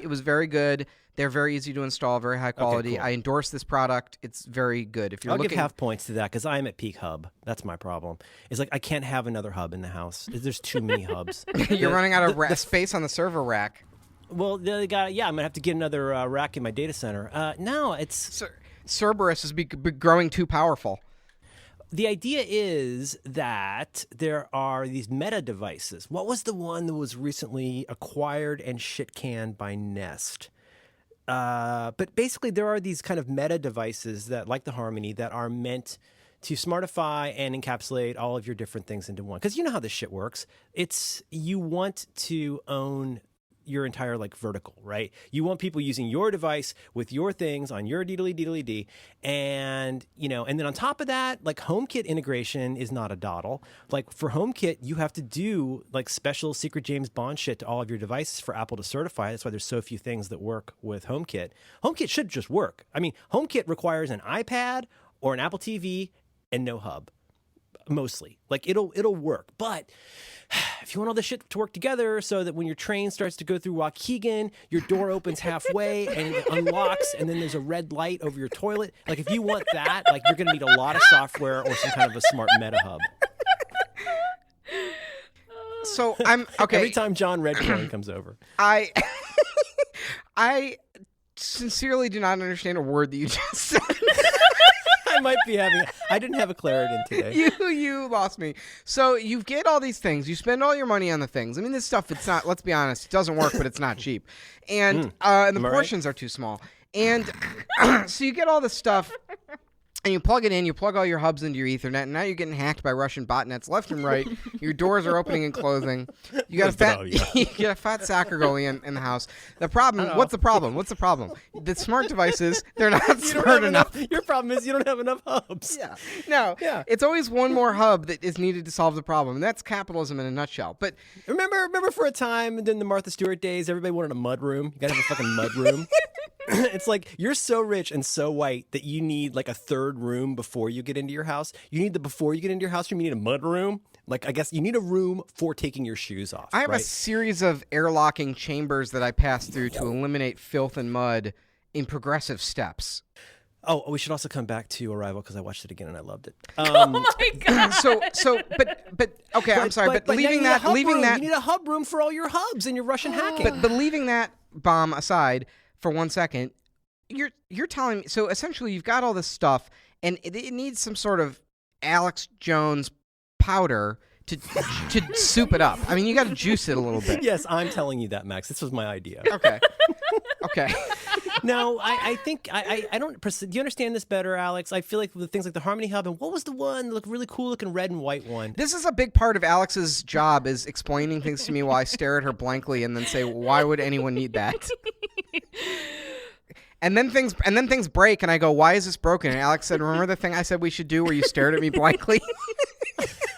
was very good. They're very easy to install, very high quality. Okay, cool. I endorse this product. It's very good. If you're I'll looking, give half points to that because I'm at peak hub. That's my problem. It's like I can't have another hub in the house. There's too many hubs. you're running out of space on the server rack. Well, I'm gonna have to get another rack in my data center. No, it's Cerberus is growing too powerful. The idea is that there are these meta devices. What was the one that was recently acquired and shit-canned by Nest? But basically, there are these kind of meta devices that, like the Harmony, that are meant to smartify and encapsulate all of your different things into one. Because you know how this shit works. You want to own your entire vertical, right? You want people using your device with your things on your diddly and and then on top of that, HomeKit integration is not a dawdle. For HomeKit, you have to do special secret James Bond shit to all of your devices for Apple to certify. That's why there's so few things that work with HomeKit. HomeKit should just work. I mean, HomeKit requires an iPad or an Apple TV and no hub. Mostly. It'll work. But if you want all this shit to work together so that when your train starts to go through Waukegan, your door opens halfway and it unlocks and then there's a red light over your toilet. If you want that, you're going to need a lot of software or some kind of a smart meta hub. So I'm okay. Every time John Redcorn comes over. I sincerely do not understand a word that you just said. I didn't have a Claritin today. You lost me. So you get all these things. You spend all your money on the things. I mean, this stuff, it's not, let's be honest, it doesn't work, but it's not cheap. And the portions are too small. And so you get all this stuff. And you plug it in, you plug all your hubs into your Ethernet, and now you're getting hacked by Russian botnets left and right. Your doors are opening and closing. You got a fat soccer goalie in the house. What's the problem? The smart devices, they're not smart enough. Your problem is you don't have enough hubs. Yeah. No. Yeah. It's always one more hub that is needed to solve the problem. And that's capitalism in a nutshell. But remember for a time in the Martha Stewart days, everybody wanted a mud room. You got to have a fucking mud room. It's you're so rich and so white that you need a third room before you get into your house. You need before you get into your house room, you need a mud room. I guess you need a room for taking your shoes off. I have a series of airlocking chambers that I pass through to eliminate filth and mud in progressive steps. Oh, we should also come back to Arrival because I watched it again and I loved it. Oh my god! But okay, I'm sorry, but leaving that, you need a hub room for all your hubs and your Russian hacking. But leaving that bomb aside for 1 second, you're telling me. So essentially, you've got all this stuff, and it needs some sort of Alex Jones powder to soup it up. I mean, you got to juice it a little bit. Yes, I'm telling you that, Max. This was my idea. Okay. No, I think I don't. Do you understand this better, Alex? I feel like the things like the Harmony Hub and what was the one, the really cool looking red and white one? This is a big part of Alex's job, is explaining things to me while I stare at her blankly and then say, "Why would anyone need that?" And then things break, and I go, "Why is this broken?" And Alex said, "Remember the thing I said we should do where you stared at me blankly?"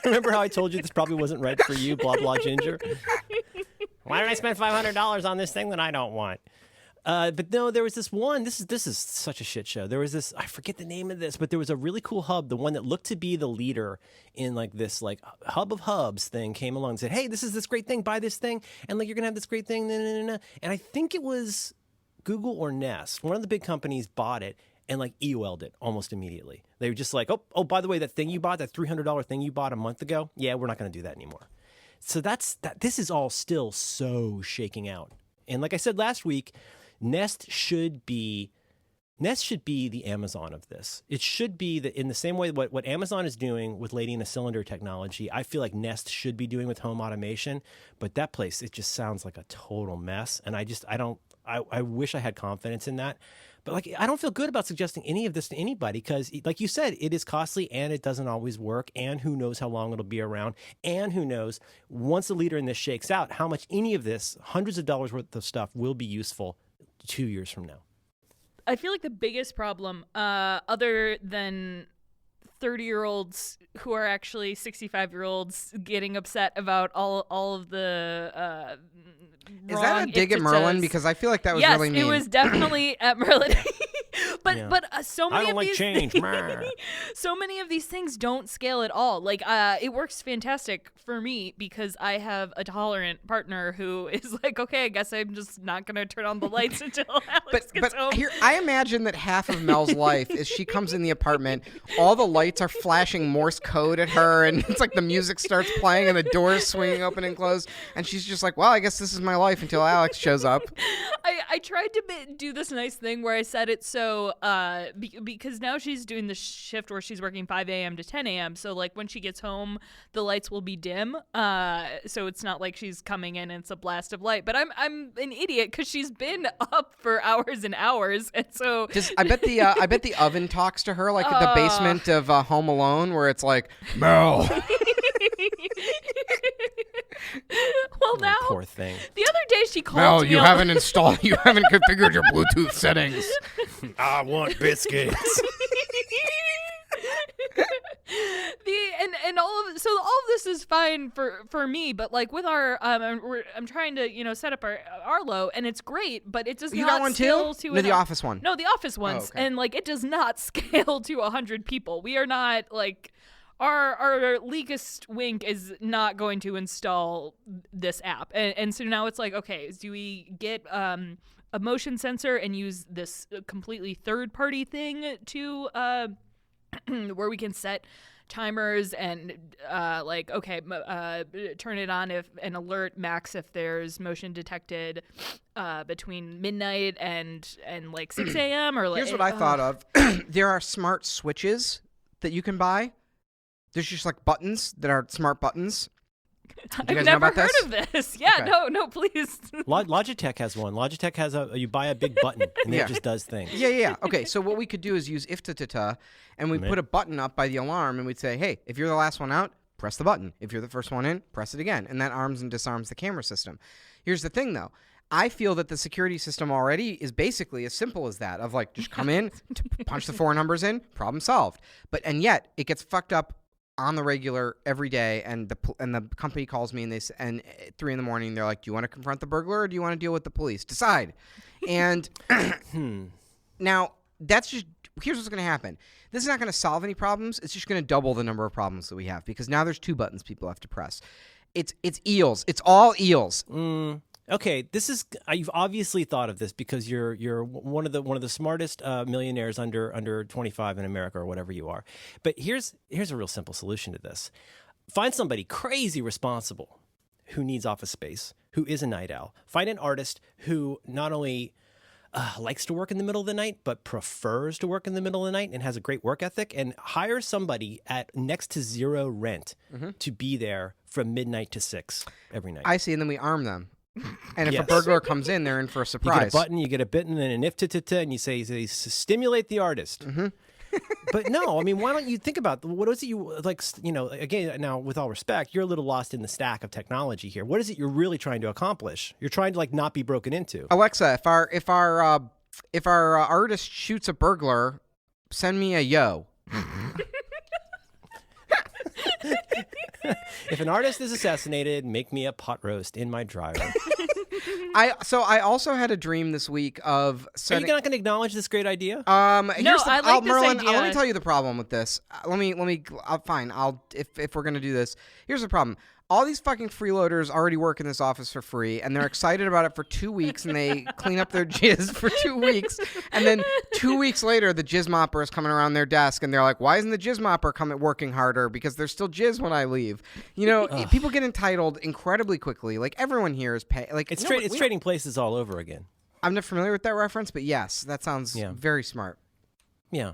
Remember how I told you this probably wasn't right for you, blah blah ginger? Why did I spend $500 on this thing that I don't want? But no, there was this one. This is such a shit show. There was this. I forget the name of this, but there was a really cool hub. The one that looked to be the leader in like this like hub of hubs thing came along and said, "Hey, this is this great thing. Buy this thing, and like you're gonna have this great thing." And I think it was Google or Nest. One of the big companies bought it and like EOL'd it almost immediately. They were just like, "Oh, by the way, that thing you bought, that $300 thing you bought a month ago, yeah, we're not gonna do that anymore." So that's that. This is all still so shaking out. And like I said last week, Nest should be the Amazon of this. It should be that in the same way what Amazon is doing with Lady in a Cylinder technology, I feel like Nest should be doing with home automation. But that place, it just sounds like a total mess. And I wish I had confidence in that. But like, I don't feel good about suggesting any of this to anybody because, like you said, it is costly and it doesn't always work. And who knows how long it'll be around. And who knows, once the leader in this shakes out, how much any of this, hundreds of dollars worth of stuff, will be useful 2 years from now. I feel like the biggest problem, other than 30-year-olds who are actually 65-year-olds getting upset about all of the Is that a dig at Merlin? Because I feel like that was really mean. Yes, it was definitely at Merlin. But so many I don't of like these change. so many of these things don't scale at all. Like it works fantastic for me because I have a tolerant partner who is like, okay, I guess I'm just not going to turn on the lights until Alex gets home. Here, I imagine that half of Mel's life is she comes in the apartment, all the lights are flashing Morse code at her, and it's like the music starts playing and the doors swinging open and closed, and she's just like, well, I guess this is my life until Alex shows up. I tried to do this nice thing where I said it so because now she's doing the shift where she's working 5 a.m. to 10 a.m. So like when she gets home, the lights will be dim. So it's not like she's coming in and it's a blast of light. But I'm an idiot because she's been up for hours and hours, and so I bet the oven talks to her like the basement of Home Alone, where it's like, Mel. Well, now poor thing. The other day she called Mel, me. you haven't configured your Bluetooth settings. I want biscuits. And all of this is fine for me, but like with our I'm trying to set up our Arlo, and it's great, but it does you not got one scale too? to No, the office one. No, the office ones, okay. And like it does not scale to 100 people. We are not like. Our Leakest Wink is not going to install this app. And so now it's like, okay, do we get a motion sensor and use this completely third-party thing to where we can set timers and turn it on if an alert max if there's motion detected between midnight and like 6 a.m. or like. Here's what I thought of. There are smart switches that you can buy. There's just like buttons that are smart buttons. I've know never about heard this? of this. Yeah, Okay. no, please. Logitech has one. Logitech has you buy a big button and Yeah. it just does things. Yeah. Okay, so what we could do is use Iftitata, and we put a button up by the alarm, and we'd say, hey, if you're the last one out, press the button. If you're the first one in, press it again. And that arms and disarms the camera system. Here's the thing, though. I feel that the security system already is basically as simple as that, of like, just come in, punch the 4 numbers in, problem solved. And yet, it gets fucked up on the regular every day, and the company calls me and at 3 a.m. they're like, do you want to confront the burglar or do you want to deal with the police? Decide. And now here's what's going to happen. This is not going to solve any problems. It's just going to double the number of problems that we have, because now there's 2 buttons people have to press. It's eels. It's all eels. Okay, this is you've obviously thought of this because you're one of the smartest millionaires under 25 in America or whatever you are. But here's a real simple solution to this. Find somebody crazy responsible who needs office space, who is a night owl. Find an artist who not only likes to work in the middle of the night, but prefers to work in the middle of the night and has a great work ethic, and hire somebody at next to zero rent to be there from midnight to 6 every night. I see, and then we arm them. And if Yes. a burglar comes in, they're in for a You surprise. get a button, you get a bit, and then an if-ta-ta-ta, and you say stimulate the artist. But no, I mean, why don't you think about what is it you like? You know, again, now with all respect, you're a little lost in the stack of technology here. What is it you're really trying to accomplish? You're trying to like not be broken into. Alexa, if our artist shoots a burglar, send me a yo. If an artist is assassinated, make me a pot roast in my dryer. I also had a dream this week of Are setting. you not going to acknowledge this great idea? Here's I like this Merlin, idea. let me tell you the problem with this. If we're gonna do this, here's the problem. All these fucking freeloaders already work in this office for free, and they're excited about it for 2 weeks, and they clean up their jizz for 2 weeks, and then 2 weeks later, the jizz mopper is coming around their desk, and they're like, "Why isn't the jizz mopper working harder? Because there's still jizz when I leave." You know, people get entitled incredibly quickly. Like everyone here is pay. Like It's trading places all over again. I'm not familiar with that reference, but yes, that sounds very smart. Yeah.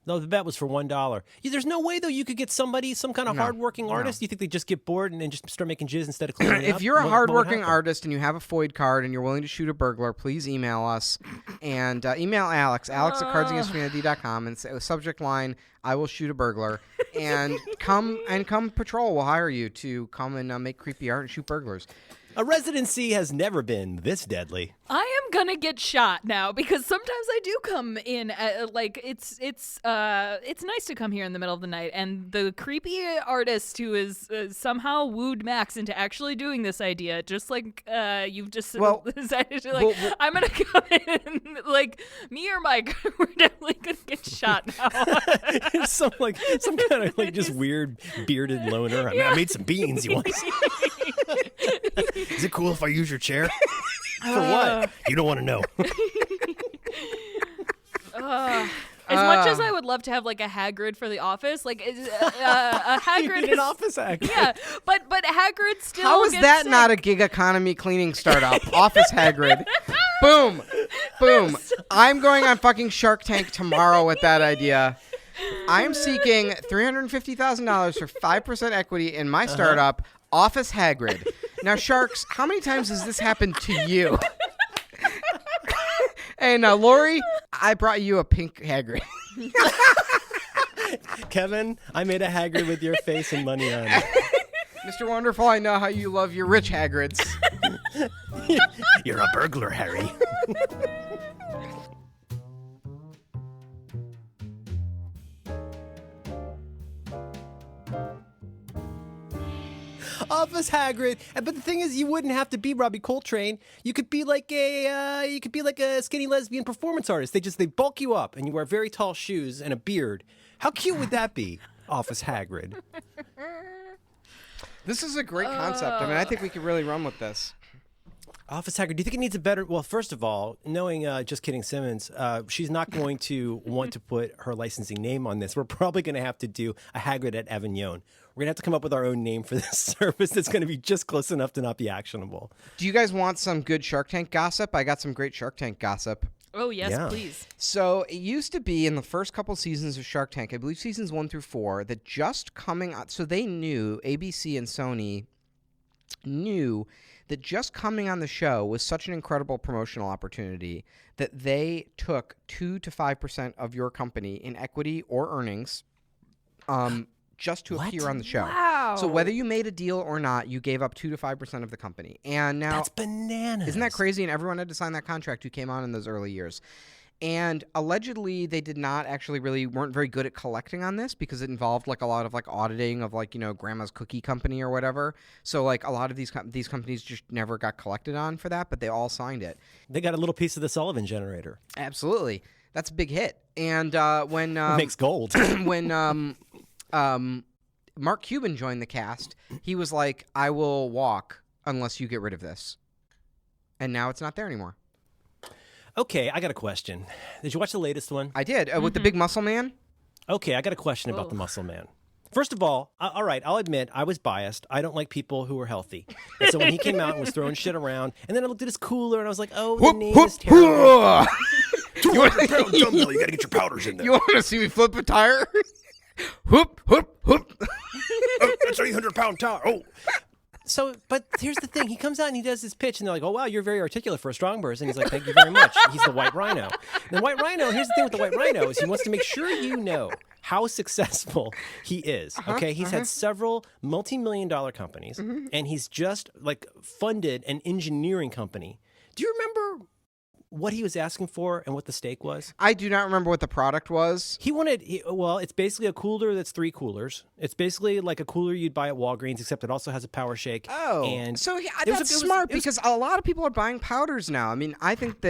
No, the bet was for $1. There's no way though you could get some kind of hardworking artist. You think they just get bored and then just start making jizz instead of cleaning it up? If you're a What would hardworking happen? artist and you have a FOID card and you're willing to shoot a burglar, please email us and email Alex at cardsagainsthumanity.com and say subject line, "I will shoot a burglar," and come patrol. We'll hire you to come and make creepy art and shoot burglars. A residency has never been this deadly. I am gonna get shot now because sometimes I do come in at, like it's nice to come here in the middle of the night, and the creepy artist who is somehow wooed Max into actually doing this idea, just like you've just decided to, like, I'm gonna come in, like me or Mike, we're definitely gonna get shot now. some kind of like just weird bearded loner. I made some beans. You want? Is it cool if I use your chair? For what? You don't want to know. As much as I would love to have like a Hagrid for the office, like a Hagrid an office Hagrid. Yeah, but Hagrid still. How is gets that sick. not a gig economy cleaning startup? Office Hagrid. Boom. Boom. I'm going on fucking Shark Tank tomorrow with that idea. I am seeking $350,000 for 5% equity in my startup, Office Hagrid. Now, Sharks, how many times has this happened to you? And Lori, I brought you a pink Hagrid. Kevin, I made a Hagrid with your face and money on it. Mr. Wonderful, I know how you love your rich Hagrids. You're a burglar, Harry. Office Hagrid, but the thing is, you wouldn't have to be Robbie Coltrane. You could be like a skinny lesbian performance artist. They bulk you up, and you wear very tall shoes and a beard. How cute would that be, Office Hagrid? This is a great concept. I mean, I think we could really run with this. Office Hagrid, do you think it needs a better... Well, first of all, knowing Just Kidding Simmons, she's not going to want to put her licensing name on this. We're probably going to have to do a Hagrid at Avignon. We're going to have to come up with our own name for this service that's going to be just close enough to not be actionable. Do you guys want some good Shark Tank gossip? I got some great Shark Tank gossip. Oh yes, Yeah. please. So it used to be in the first couple seasons of Shark Tank, I believe seasons 1 through 4, that just coming out... So they knew, ABC and Sony knew that just coming on the show was such an incredible promotional opportunity that they took 2 to 5% of your company in equity or earnings just to appear on the show. Wow. So whether you made a deal or not, you gave up 2 to 5% of the company. And now That's bananas. isn't that crazy? And everyone had to sign that contract who came on in those early years. And allegedly, they did not actually weren't very good at collecting on this because it involved like a lot of like auditing of like, you know, grandma's cookie company or whatever. So like a lot of these companies just never got collected on for that, but they all signed it. They got a little piece of the Sullivan generator. Absolutely. That's a big hit. And when It makes gold. when Mark Cuban joined the cast, he was like, "I will walk unless you get rid of this." and now it's not there anymore. Okay, I got a question. Did you watch the latest one? I did with the big muscle man. Okay, I got a question about the muscle man. First of all, all right, I'll admit I was biased. I don't like people who are healthy. And so when he came out and was throwing shit around, and then I looked at his cooler and I was like, oh, the name is terrible. 200-pound dumbbell, you got to get your powders in there. You want to see me flip a tire? Whoop, whoop, whoop. Oh, that's an 800-pound tire. Oh. So, but here's the thing. He comes out and he does this pitch, and they're like, oh, wow, you're very articulate for a strong person. He's like, thank you very much. He's the White Rhino. And the White Rhino, here's the thing with the White Rhino is he wants to make sure you know how successful he is. Okay, he's had several multi-million-dollar companies, and he's just like funded an engineering company. Do you remember what he was asking for and what the stake was? I do not remember what the product was. He wanted, well, it's basically a cooler that's 3 coolers. It's basically like a cooler you'd buy at Walgreens, except it also has a power shake. Oh, and so that's smart because a lot of people are buying powders now. I mean, I think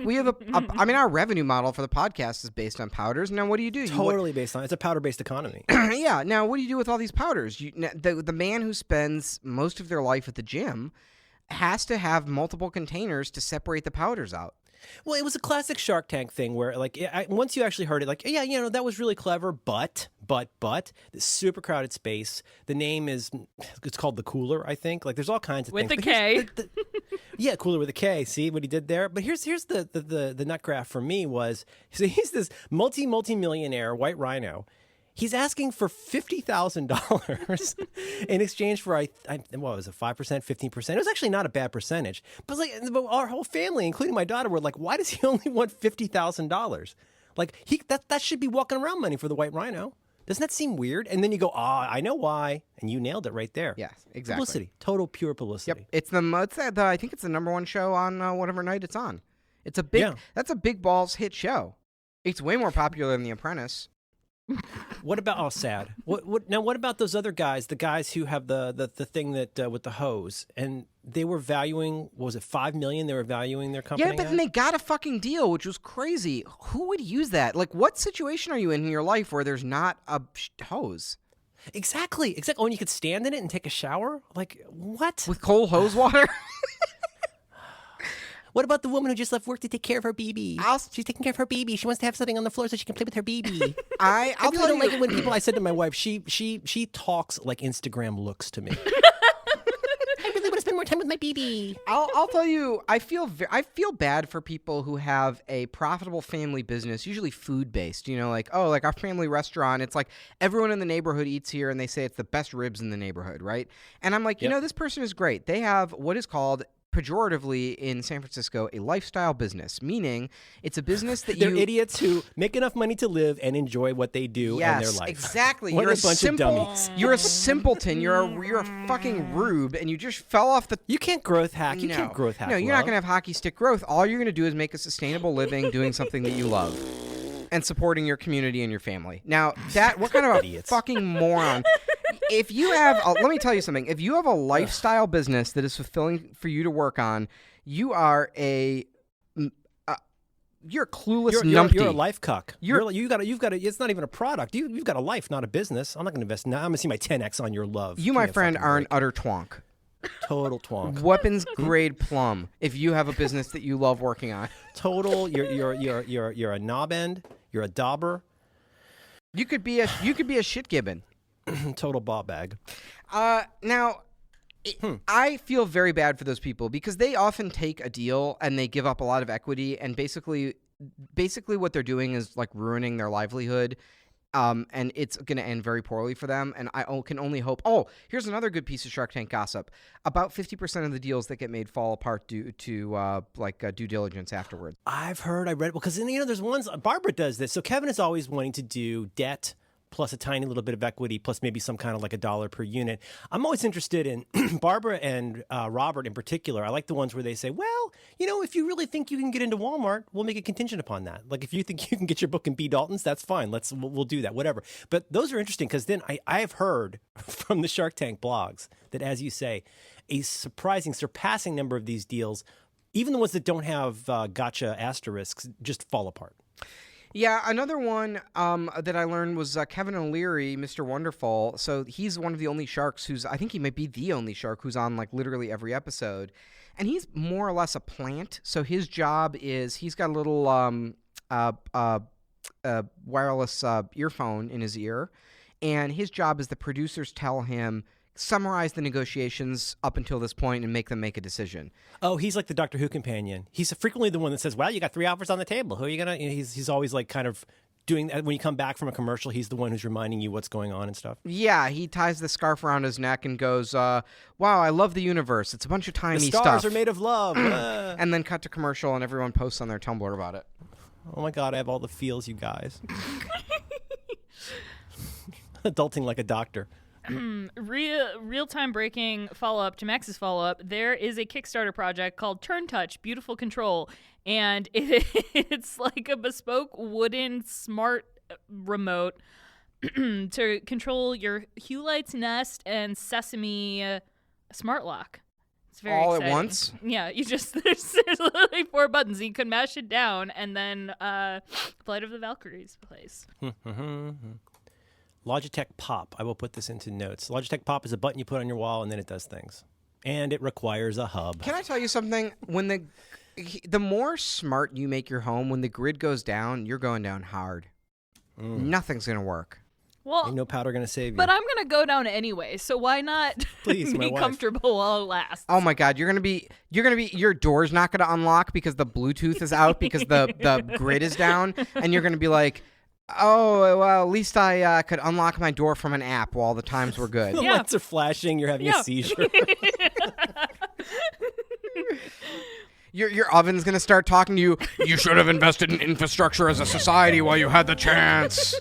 we have I mean, our revenue model for the podcast is based on powders. Now, what do you do? Totally based on it's a powder-based economy. Yeah. Now, what do you do with all these powders? The man who spends most of their life at the gym has to have multiple containers to separate the powders out. Well, it was a classic Shark Tank thing where, like, once you actually heard it, like, yeah, you know, that was really clever, but, this super crowded space, the name is, it's called the Cooler, I think. Like, there's all kinds of with things. With a K. Yeah, Cooler with a K. See what he did there? But here's the nut graph for me was, so he's this multi-millionaire White Rhino. He's asking for $50,000 in exchange for, what was it, 5%, 15%? It was actually not a bad percentage. But like our whole family, including my daughter, were like, why does he only want $50,000? Like, that should be walking around money for the White Rhino. Doesn't that seem weird? And then you go, I know why. And you nailed it right there. Yes, exactly. Publicity. Total pure publicity. Yep. It's I think it's the number one show on whatever night it's on. It's that's a big balls hit show. It's way more popular than The Apprentice. What about sad? What about those other guys? The guys who have the thing that with the hose, and they were valuing, what was it, $5 million? They were valuing their company. Yeah, but then they got a fucking deal, which was crazy. Who would use that? Like, what situation are you in your life where there's not a hose? Exactly. Oh, and you could stand in it and take a shower. Like, what? With cold hose water? What about the woman who just left work to take care of her baby? She's taking care of her baby. She wants to have something on the floor so she can play with her baby. I really don't like it when people. I said to my wife, she talks like Instagram looks to me. I really want to spend more time with my baby. I'll tell you, I feel bad for people who have a profitable family business, usually food based. You know, like our family restaurant. It's like everyone in the neighborhood eats here, and they say it's the best ribs in the neighborhood, right? And I'm like, you know, this person is great. They have what is called, pejoratively in San Francisco, a lifestyle business, meaning it's a business that they're idiots who make enough money to live and enjoy what they do in their life. Exactly. You're a bunch of dummies. You're a simpleton. You're a fucking rube, and you just fell off the. You can't growth hack. You can't growth hack. No, you're not gonna have hockey stick growth. All you're gonna do is make a sustainable living doing something that you love, and supporting your community and your family. Now, what kind of a fucking moron? If you have, let me tell you something. If you have a lifestyle business that is fulfilling for you to work on, you are you're a clueless numpty. You're a life cuck. You've got a. It's not even a product. You've got a life, not a business. I'm not going to invest now. I'm going to see my 10x on your love. You, my friend, are an utter twonk. Total twonk. Weapons grade plum. If you have a business that you love working on, total. You're a knob end. You're a dauber. You could be a shit gibbon. Total ball bag. Now, I feel very bad for those people because they often take a deal and they give up a lot of equity, and basically what they're doing is like ruining their livelihood. And it's going to end very poorly for them. And I can only hope. Oh, here's another good piece of Shark Tank gossip. About 50% of the deals that get made fall apart due to due diligence afterwards. I read, well, because there's ones, Barbara does this. So Kevin is always wanting to do debt plus a tiny little bit of equity, plus maybe some kind of like $1 per unit. I'm always interested in Barbara and Robert in particular. I like the ones where they say, well, if you really think you can get into Walmart, we'll make a contingent upon that. Like if you think you can get your book in B. Dalton's, that's fine. We'll do that, whatever. But those are interesting because then I have heard from the Shark Tank blogs that, as you say, a surpassing number of these deals, even the ones that don't have gotcha asterisks, just fall apart. Yeah, another one that I learned was Kevin O'Leary, Mr. Wonderful. So he's one of the only sharks I think he might be the only shark who's on like literally every episode. And he's more or less a plant. So his job is he's got a little wireless earphone in his ear. And his job is the producers tell him, summarize the negotiations up until this point and make them make a decision. Oh, he's like the Doctor Who companion. He's frequently the one that says, well, you got 3 offers on the table. Who are you going to... He's always like kind of doing that. When you come back from a commercial, he's the one who's reminding you what's going on and stuff. Yeah, he ties the scarf around his neck and goes, wow, I love the universe. It's a bunch of tiny The stuff. stars are made of love. And then cut to commercial and everyone posts on their Tumblr about it. Oh my God, I have all the feels, you guys. Adulting like a doctor. Real-time breaking follow-up to Max's follow-up. There is a Kickstarter project called Turn Touch Beautiful Control, and it's like a bespoke wooden smart remote to control your Hue Lights Nest and Sesame smart lock. It's very all exciting. At once? Yeah, you just there's literally 4 buttons. You can mash it down, and then Flight of the Valkyries plays. Logitech Pop. I will put this into notes. Logitech Pop is a button you put on your wall, and then it does things. And it requires a hub. Can I tell you something? When the more smart you make your home, when the grid goes down, you're going down hard. Nothing's going to work. Well, Ain't no powder going to save you. but I'm gonna go down anyway, so why not Please, my be wife. comfortable while it lasts? Oh my God, you're gonna be your door's not gonna unlock because the Bluetooth is out because the grid is down, and you're gonna be like, oh well, at least I could unlock my door from an app while the times were good. The Yeah. lights are flashing. You're having Yeah. a seizure. Your oven's gonna start talking to you. You should have invested in infrastructure as a society while you had the chance.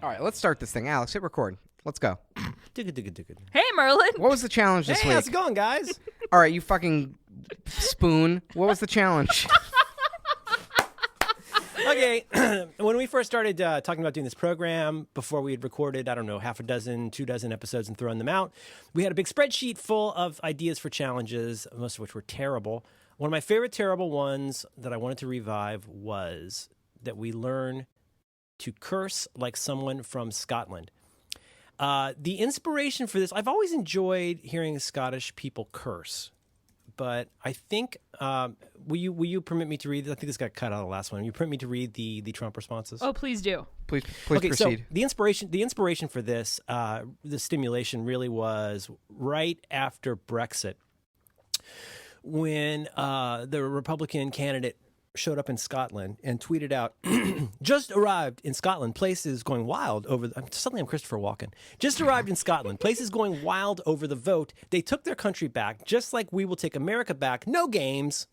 All right, let's start this thing. Alex, hit record. Let's go. Digga. Hey, Merlin. What was the challenge this Hey, week? how's it going, guys? All right, you fucking spoon. What was the challenge? Okay, when we first started talking about doing this program, before we had recorded, I don't know, 6, 2 dozen episodes and thrown them out, we had a big spreadsheet full of ideas for challenges, most of which were terrible. One of my favorite terrible ones that I wanted to revive was that we learn to curse like someone from Scotland. The inspiration for this, I've always enjoyed hearing Scottish people curse. But I think, will you permit me to read? I think this got cut out of the last one. Will you permit me to read the Trump responses? Oh, please do. Please Okay, proceed. so the inspiration for this, the stimulation really was right after Brexit, when the Republican candidate showed up in Scotland and tweeted out, just arrived in Scotland, places going wild over suddenly I'm Christopher Walken. Just arrived in Scotland, places going wild over the vote. They took their country back, just like we will take America back. No games.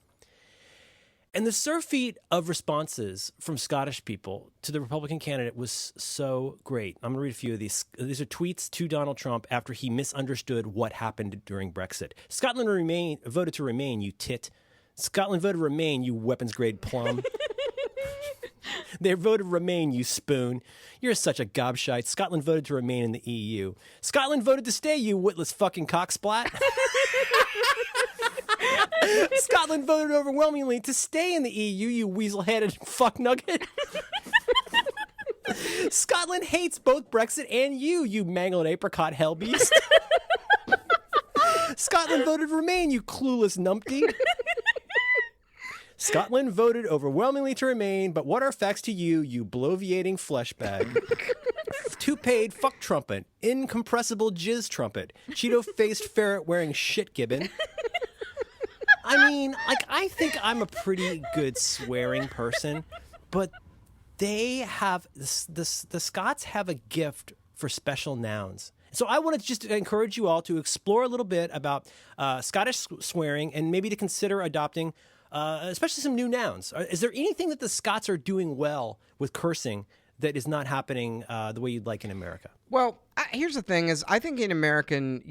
And the surfeit of responses from Scottish people to the Republican candidate was so great. I'm going to read a few of these. These are tweets to Donald Trump after he misunderstood what happened during Brexit. Scotland voted to remain, you tit. Scotland voted Remain, you weapons-grade plum. They voted Remain, you spoon. You're such a gobshite. Scotland voted to remain in the EU. Scotland voted to stay, you witless fucking cocksplat. Scotland voted overwhelmingly to stay in the EU, you weasel-headed fuck-nugget. Scotland hates both Brexit and you mangled apricot hellbeast. Scotland voted Remain, you clueless numpty. Scotland voted overwhelmingly to remain, but what are facts to you, you bloviating flesh bag? Two-paid fuck trumpet, incompressible jizz trumpet, Cheeto-faced ferret wearing shit gibbon. I mean, like, I think I'm a pretty good swearing person, but they have, the Scots have a gift for special nouns. So I want to just encourage you all to explore a little bit about Scottish swearing and maybe to consider adopting especially some new nouns. Is there anything that the Scots are doing well with cursing that is not happening the way you'd like in America? Well, here's the thing: is I think in American,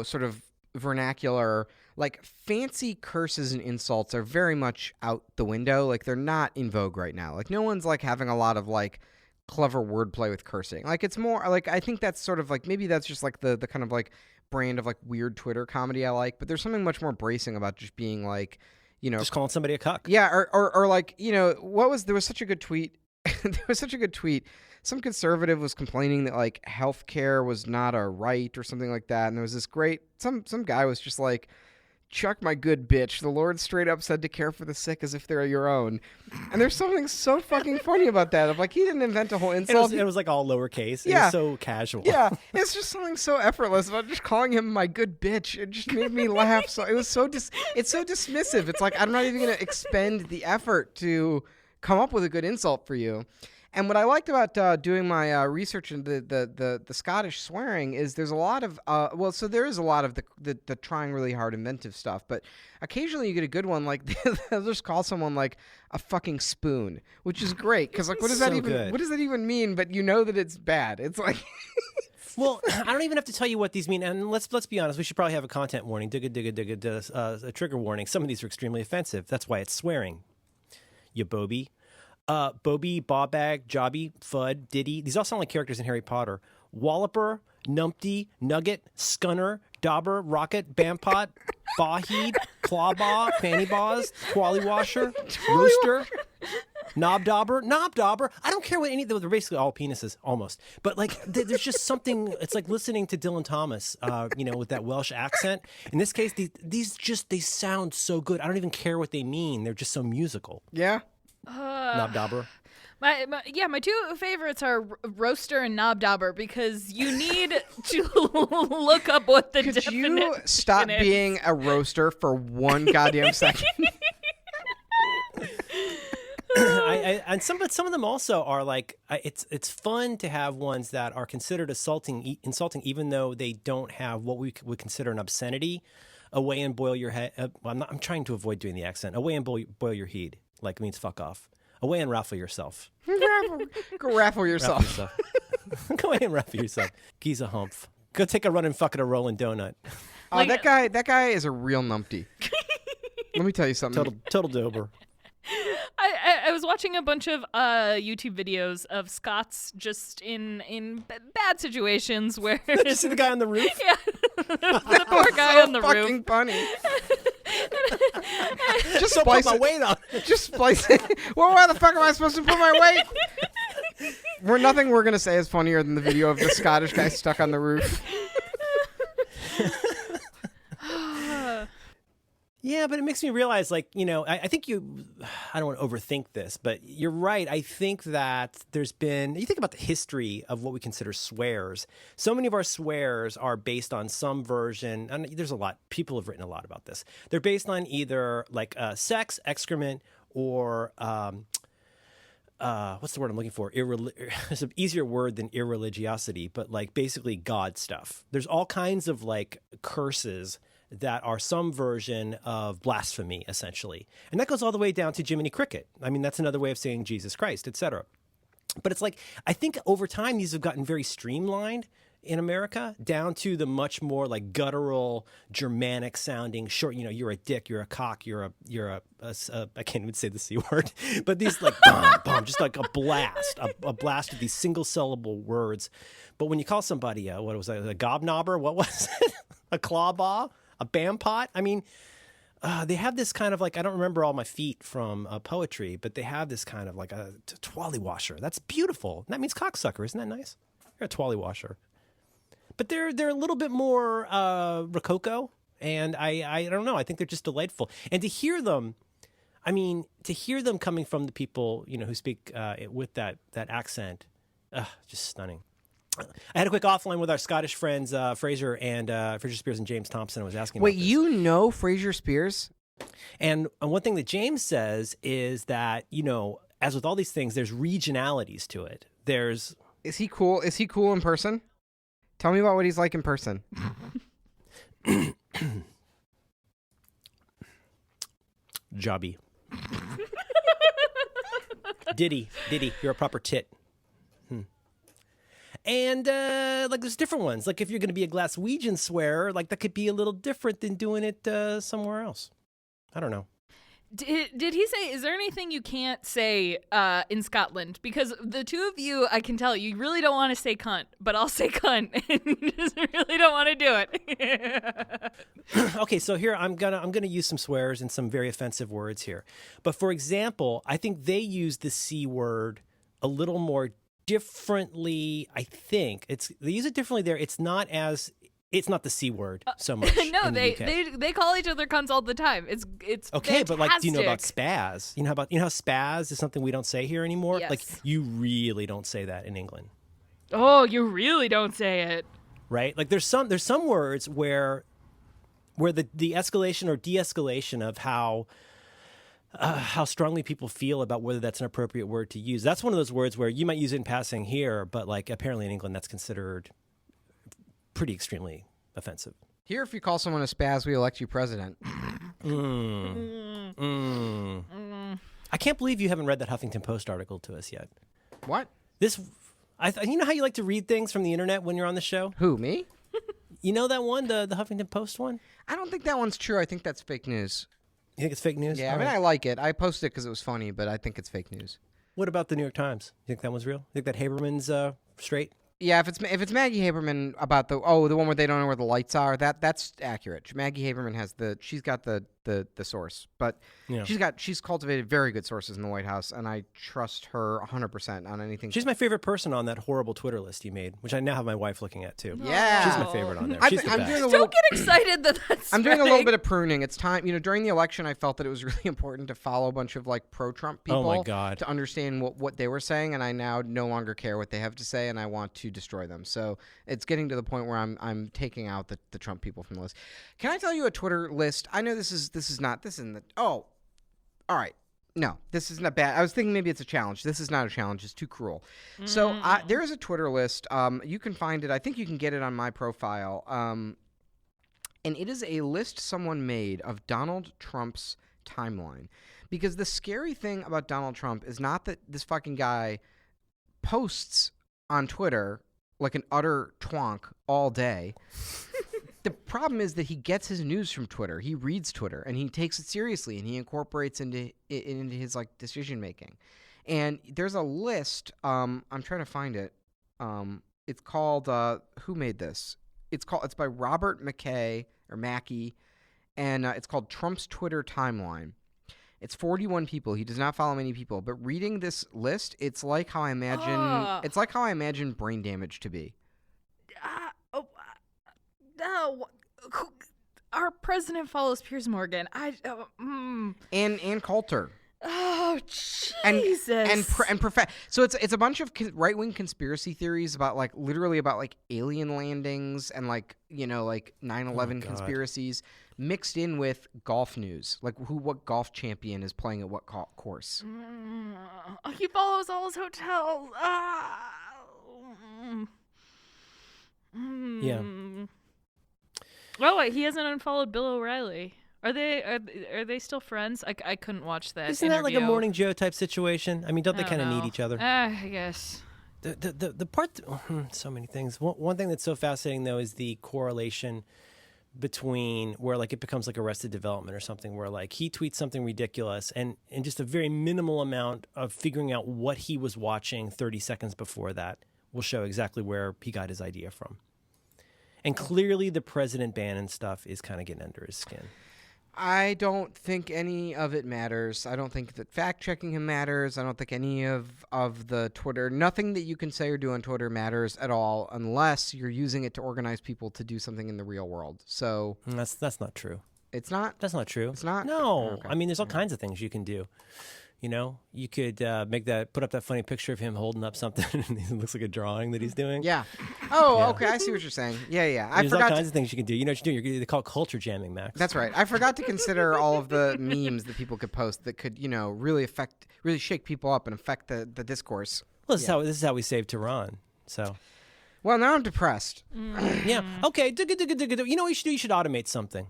sort of vernacular, like fancy curses and insults are very much out the window. Like they're not in vogue right now. Like no one's like having a lot of like clever wordplay with cursing. Like it's more like I think that's sort of like maybe that's just like the kind of like brand of like weird Twitter comedy I like, but there's something much more bracing about just being like, just calling somebody a cuck. Yeah, or like, there was such a good tweet. There was such a good tweet. Some conservative was complaining that like healthcare was not a right or something like that, and there was this great some guy was just like, "Chuck, my good bitch, the Lord straight up said to care for the sick as if they're your own." And there's something so fucking funny about that. Of like, he didn't invent a whole insult. It was like all lowercase. It Yeah. was so casual. Yeah, it's just something so effortless about just calling him my good bitch. It just made me laugh. So it was so it's so dismissive. It's like I'm not even going to expend the effort to come up with a good insult for you. And what I liked about doing my research into the Scottish swearing is there's a lot of so there is a lot of the trying really hard inventive stuff, but occasionally you get a good one like they'll just call someone like a fucking spoon, which is great because like what does that even mean? But you know that it's bad. It's like. Well, I don't even have to tell you what these mean. And let's be honest, we should probably have a content warning, a trigger warning. Some of these are extremely offensive. That's why it's swearing. You Bobby. Bobby, Bawbag, Jobby, Fudd, Diddy. These all sound like characters in Harry Potter. Walloper, Numpty, Nugget, Scunner, Dauber, Rocket, Bampot, Bawheed, Clawbaw, Fanny Baws, Twally Washer, Rooster, Knobdobber. I don't care what any. They're basically all penises, almost. But like, there's just something. It's like listening to Dylan Thomas, with that Welsh accent. In this case, they sound so good. I don't even care what they mean. They're just so musical. Yeah. Knobdobber. My two favorites are Roaster and Knobdobber because you need to look up what the definition is. Could you stop being a roaster for one goddamn second? And some of them also are like it's fun to have ones that are considered insulting even though they don't have what we would consider an obscenity. Away and boil your head. I'm trying to avoid doing the accent. Away and boil your heed. Like means fuck off. Away and raffle yourself. Go raffle yourself. Go away and raffle yourself. Geez a humph. Go take a run and fuck at a rolling donut. That guy is a real numpty. Let me tell you something. Total dober. I was watching a bunch of YouTube videos of Scots just in bad situations where Did you see the guy on the roof? Yeah, the poor guy on the roof. Fucking funny. Just Don't splice put my it. weight on. Just splice it. Well, why the fuck am I supposed to put my weight? Nothing we're gonna say is funnier than the video of the Scottish guy stuck on the roof. Yeah, but it makes me realize, like, I think I don't want to overthink this, but you're right. I think that you think about the history of what we consider swears. So many of our swears are based on some version, and there's a lot, people have written a lot about this. They're based on either like sex, excrement, or what's the word I'm looking for? It's an easier word than irreligiosity, but like basically God stuff. There's all kinds of like curses that are some version of blasphemy, essentially. And that goes all the way down to Jiminy Cricket. I mean, that's another way of saying Jesus Christ, etc. But it's like, I think over time, these have gotten very streamlined in America, down to the much more like guttural, Germanic sounding short, you're a dick, you're a cock, you're a I can't even say the C word, but these like, bomb, just like a blast of these single syllable words. But when you call somebody, what was that, a gobnobber? What was it? A clawbaw? A bampot? I mean, they have this kind of like, I don't remember all my feet from poetry, but they have this kind of like a twally washer. That's beautiful. That means cocksucker. Isn't that nice? You're a twally washer. But they're a little bit more rococo, and I don't know. I think they're just delightful. And to hear them coming from the people, who speak with that accent, just stunning. I had a quick offline with our Scottish friends, Fraser Spears and James Thompson. I was asking Wait, about this. you know Fraser Spears? And one thing that James says is that, as with all these things, there's regionalities to it. Is he cool? Is he cool in person? Tell me about what he's like in person. Jobby. Diddy, you're a proper tit. And like there's different ones. Like if you're going to be a Glaswegian swearer, like that could be a little different than doing it somewhere else. I don't know. Did he say, is there anything you can't say in Scotland? Because the two of you, I can tell, you really don't want to say cunt, but I'll say cunt, and you just really don't want to do it. Okay, so here I'm gonna use some swears and some very offensive words here. But for example, I think they use the C word a little more differently. I think they use it differently there. It's not the C word so much. No, in the they UK. they call each other cunts all the time. It's Okay, fantastic. but like, do you know about spaz? You know how spaz is something we don't say here anymore? Yes. Like, you really don't say that in England, Oh, you really don't say it. right? Like, there's some words where the escalation or de-escalation of how strongly people feel about whether that's an appropriate word to use. That's one of those words where you might use it in passing here, but like apparently in England that's considered pretty extremely offensive. Here, if you call someone a spaz, we elect you president. I can't believe you haven't read that Huffington Post article to us yet. What? You know how you like to read things from the internet when you're on the show? Who, me? You know that one, the Huffington Post one? I don't think that one's true. I think that's fake news. You think it's fake news? Yeah, All I mean, right. I like it. I posted it because it was funny, but I think it's fake news. What about the New York Times? You think that one's real? You think that Haberman's straight? Yeah, if it's Maggie Haberman about the one where they don't know where the lights are, that's accurate. Maggie Haberman has she's got the source, but Yeah. she's cultivated very good sources in the White House, and I trust her 100% on anything. She's my favorite person on that horrible Twitter list you made, which I now have my wife looking at too. Yeah. She's my favorite on there. I'm She's the doing best. a little. Don't get excited that that's I'm doing a little fake. bit of pruning. It's time, during the election, I felt that it was really important to follow a bunch of like pro-Trump people. Oh my God. To understand what they were saying, and I now no longer care what they have to say, and I want to destroy them. So it's getting to the point where I'm taking out the Trump people from the list. Can I tell you a Twitter list? I know this isn't the. Oh, all right. No, this isn't a bad. I was thinking maybe it's a challenge. This is not a challenge. It's too cruel. So there is a Twitter list. You can find it. I think you can get it on my profile. And it is a list someone made of Donald Trump's timeline. Because the scary thing about Donald Trump is not that this fucking guy posts on Twitter like an utter twonk all day. The problem is that he gets his news from Twitter. He reads Twitter and he takes it seriously and he incorporates into his like decision making. And there's a list. I'm trying to find it. It's called who made this? It's by Robert Mackey, and it's called Trump's Twitter Timeline. It's 41 people. He does not follow many people, but reading this list, it's like how I imagine brain damage to be. No, our president follows Piers Morgan. And Coulter. Oh Jesus! So it's a bunch of right wing conspiracy theories about literally about alien landings and like 9/11 conspiracies mixed in with golf news, like what golf champion is playing at what course. He follows all his hotels. Yeah. Oh, wait, he hasn't unfollowed Bill O'Reilly. Are they still friends? I couldn't watch that. Isn't that like a interview. Morning Joe type situation? I mean, don't they kind of need each other? I guess. The part, so many things. One thing that's so fascinating though is the correlation between where it becomes like Arrested Development or something, where he tweets something ridiculous and just a very minimal amount of figuring out what he was watching 30 seconds before that will show exactly where he got his idea from. And clearly the President Bannon stuff is kind of getting under his skin. I don't think any of it matters. I don't think that fact-checking him matters. I don't think any of the Twitter, nothing that you can say or do on Twitter matters at all unless you're using it to organize people to do something in the real world. So that's not true. It's not? That's not true. It's not? No. Okay. I mean, there's all kinds of things you can do. You could put up that funny picture of him holding up something and it looks like a drawing that he's doing. Yeah. Oh, Yeah. okay. I see what you're saying. Yeah. There's all kinds of things you can do. You know what you're doing? They call it culture jamming, Max. That's right. I forgot to consider all of the memes that people could post that could, really shake people up and affect the discourse. Well, this is how we saved Tehran. So. Well, now I'm depressed. Yeah. Okay. You know what you should do? You should automate something.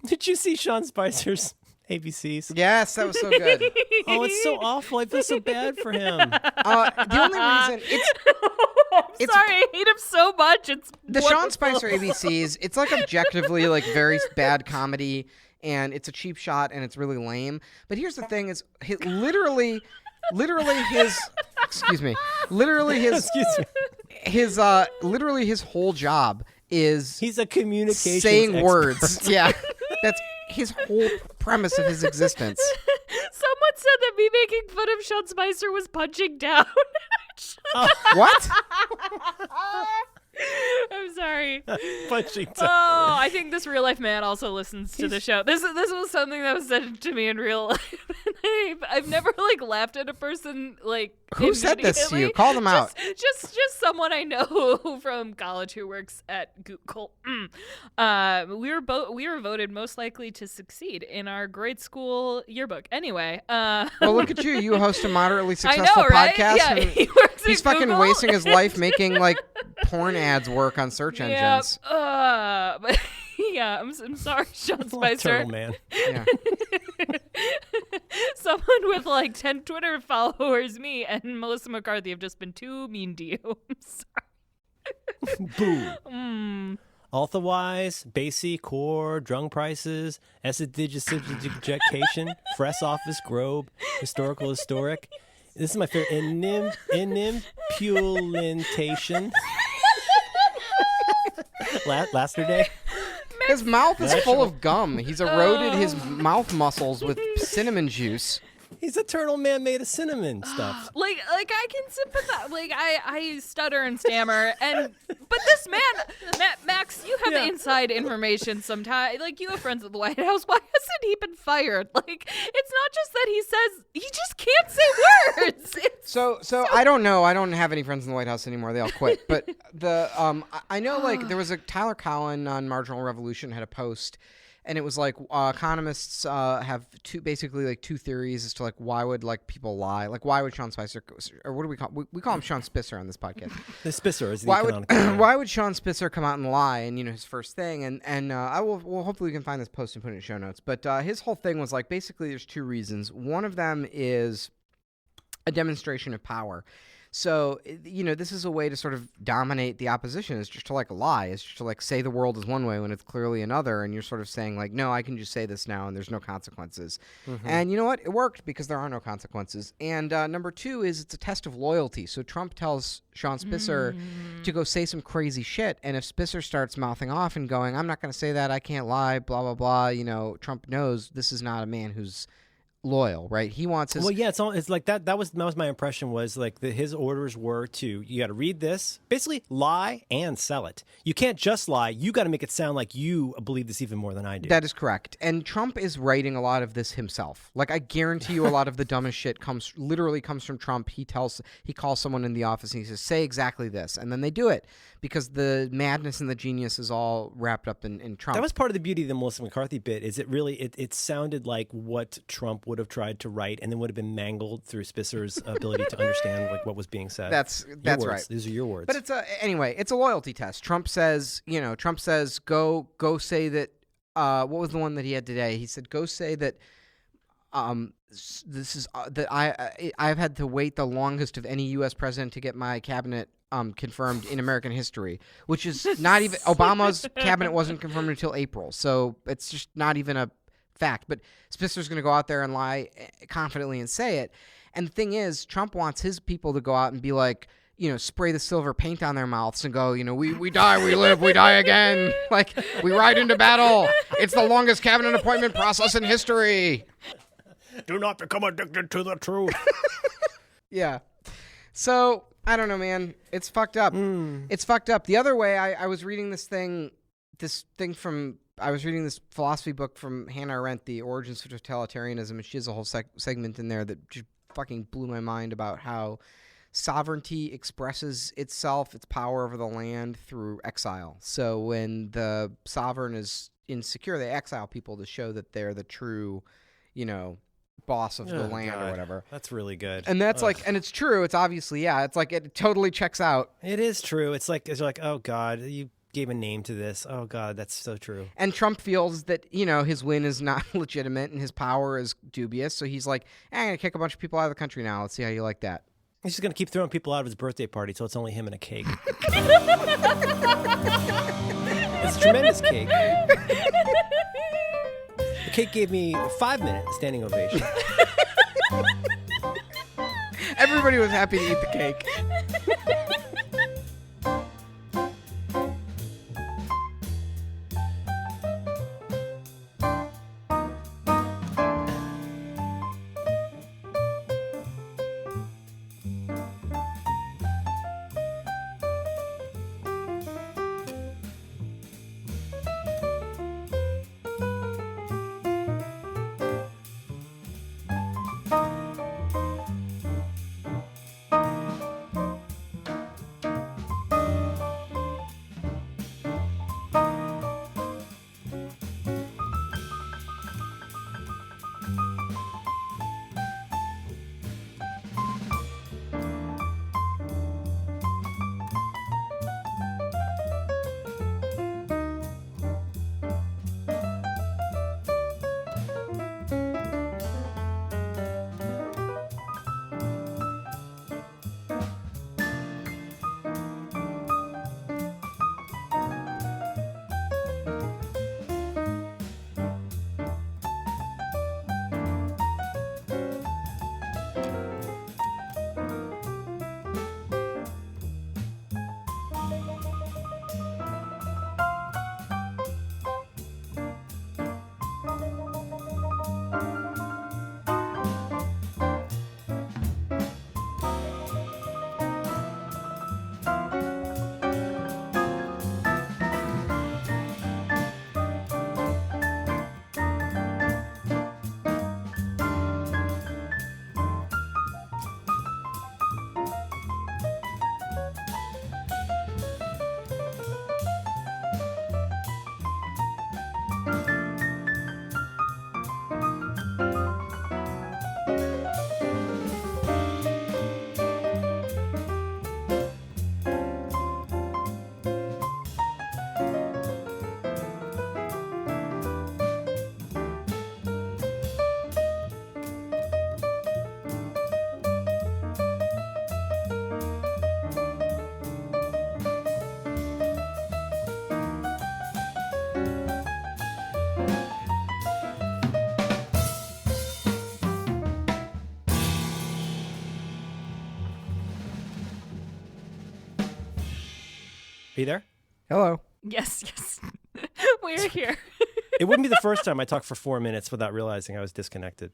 Did you see Sean Spicer's ABCs? Yes, that was so good. Oh, it's so awful. I feel so bad for him. The only reason I'm sorry, I hate him so much. It's the wonderful. Sean Spicer ABCs. It's objectively very bad comedy. and it's a cheap shot and it's really lame. But here's the thing: is literally his excuse me, literally his whole job is he's a communications saying expert. words. Yeah, that's his whole premise of his existence. Someone said that me making fun of Sean Spicer was punching down. What? I'm sorry. Punching Oh, I think this real life man also listens to the show. This was something that was said to me in real life. I've never like laughed at a person like. Who said this to you? Call them out. Just someone I know from college who works at Google. We were voted most likely to succeed in our grade school yearbook. Anyway. Well, look at you. You host a moderately successful I know, right? podcast. Yeah, And he works he's at fucking Google. wasting his life making like porn ads work on search engines. But yeah, I'm sorry, Sean Spicer. Turtle man. Yeah. Someone with like 10 Twitter followers, me and Melissa McCarthy have just been too mean to you. I'm sorry. Boom. Otherwise, basic, core, drunk prices, esedigitation, fresh office, grobe, historic. This is my favorite. Inimpulentation. Last day. His mouth is full of gum. He's eroded his mouth muscles with cinnamon juice. He's a turtle man made of cinnamon stuff. Like I can sympathize. Like I stutter and stammer, but this man, Max, you have inside information. Sometimes, like you have friends at the White House. Why hasn't he been fired? Like it's not just that he just can't say words. So I don't know. I don't have any friends in the White House anymore. They all quit. But I know like there was a Tyler Cowen on Marginal Revolution had a post. And it was like economists have two theories as to like why would like people lie, like why would Sean Spicer, or what do we call him Sean Spicer on this podcast? The Spicer is the why would Sean Spicer come out and lie? And his first thing, and we'll hopefully we can find this post and put it in show notes. But his whole thing was like basically there's two reasons. One of them is a demonstration of power. So, this is a way to sort of dominate the opposition, is just to like lie, is just to like say the world is one way when it's clearly another. And you're sort of saying like, no, I can just say this now and there's no consequences. Mm-hmm. And you know what? It worked because there are no consequences. And number two is it's a test of loyalty. So Trump tells Sean Spicer to go say some crazy shit. And if Spicer starts mouthing off and going, I'm not going to say that, I can't lie, blah, blah, blah, Trump knows this is not a man who's loyal, right? He wants his... Well, yeah, it's like that. That was my impression, was like his orders were to, you got to read this, basically lie and sell it. You can't just lie. You got to make it sound like you believe this even more than I do. That is correct. And Trump is writing a lot of this himself. Like, I guarantee you a lot of the dumbest shit comes from Trump. He calls someone in the office and he says, say exactly this. And then they do it because the madness and the genius is all wrapped up in Trump. That was part of the beauty of the Melissa McCarthy bit, is it really, it sounded like what Trump would have tried to write and then would have been mangled through Spicer's ability to understand like what was being said. That's right. These are your words. But anyway, it's a loyalty test. Trump says, go say that, what was the one that he had today? He said, go say that, this is that I've had to wait the longest of any U.S. president to get my cabinet confirmed in American history, which is not even Obama's cabinet wasn't confirmed until April, so it's just not even a fact. But Spicer's going to go out there and lie confidently and say it. And the thing is, Trump wants his people to go out and be like, spray the silver paint on their mouths and go, we die, we live, we die again. Like, we ride into battle. It's the longest cabinet appointment process in history. Do not become addicted to the truth. Yeah. So, I don't know, man. It's fucked up. It's fucked up. The other way, I was reading I was reading this philosophy book from Hannah Arendt, The Origins of Totalitarianism, and she has a whole segment in there that just fucking blew my mind about how sovereignty expresses itself, its power over the land, through exile. So when the sovereign is insecure, they exile people to show that they're the true, boss of the land or whatever. That's really good. And that's and it's true. It's obviously, it's like it totally checks out. It is true. It's like, oh God, you gave a name to this. Oh God, that's so true. And Trump feels that, his win is not legitimate and his power is dubious. So he's like, I'm going to kick a bunch of people out of the country now. Let's see how you like that. He's just going to keep throwing people out of his birthday party till it's only him and a cake. It's a tremendous cake. The cake gave me a 5-minute standing ovation. Everybody was happy to eat the cake. Are you there? Hello. Yes. We're here. It wouldn't be the first time I talked for 4 minutes without realizing I was disconnected.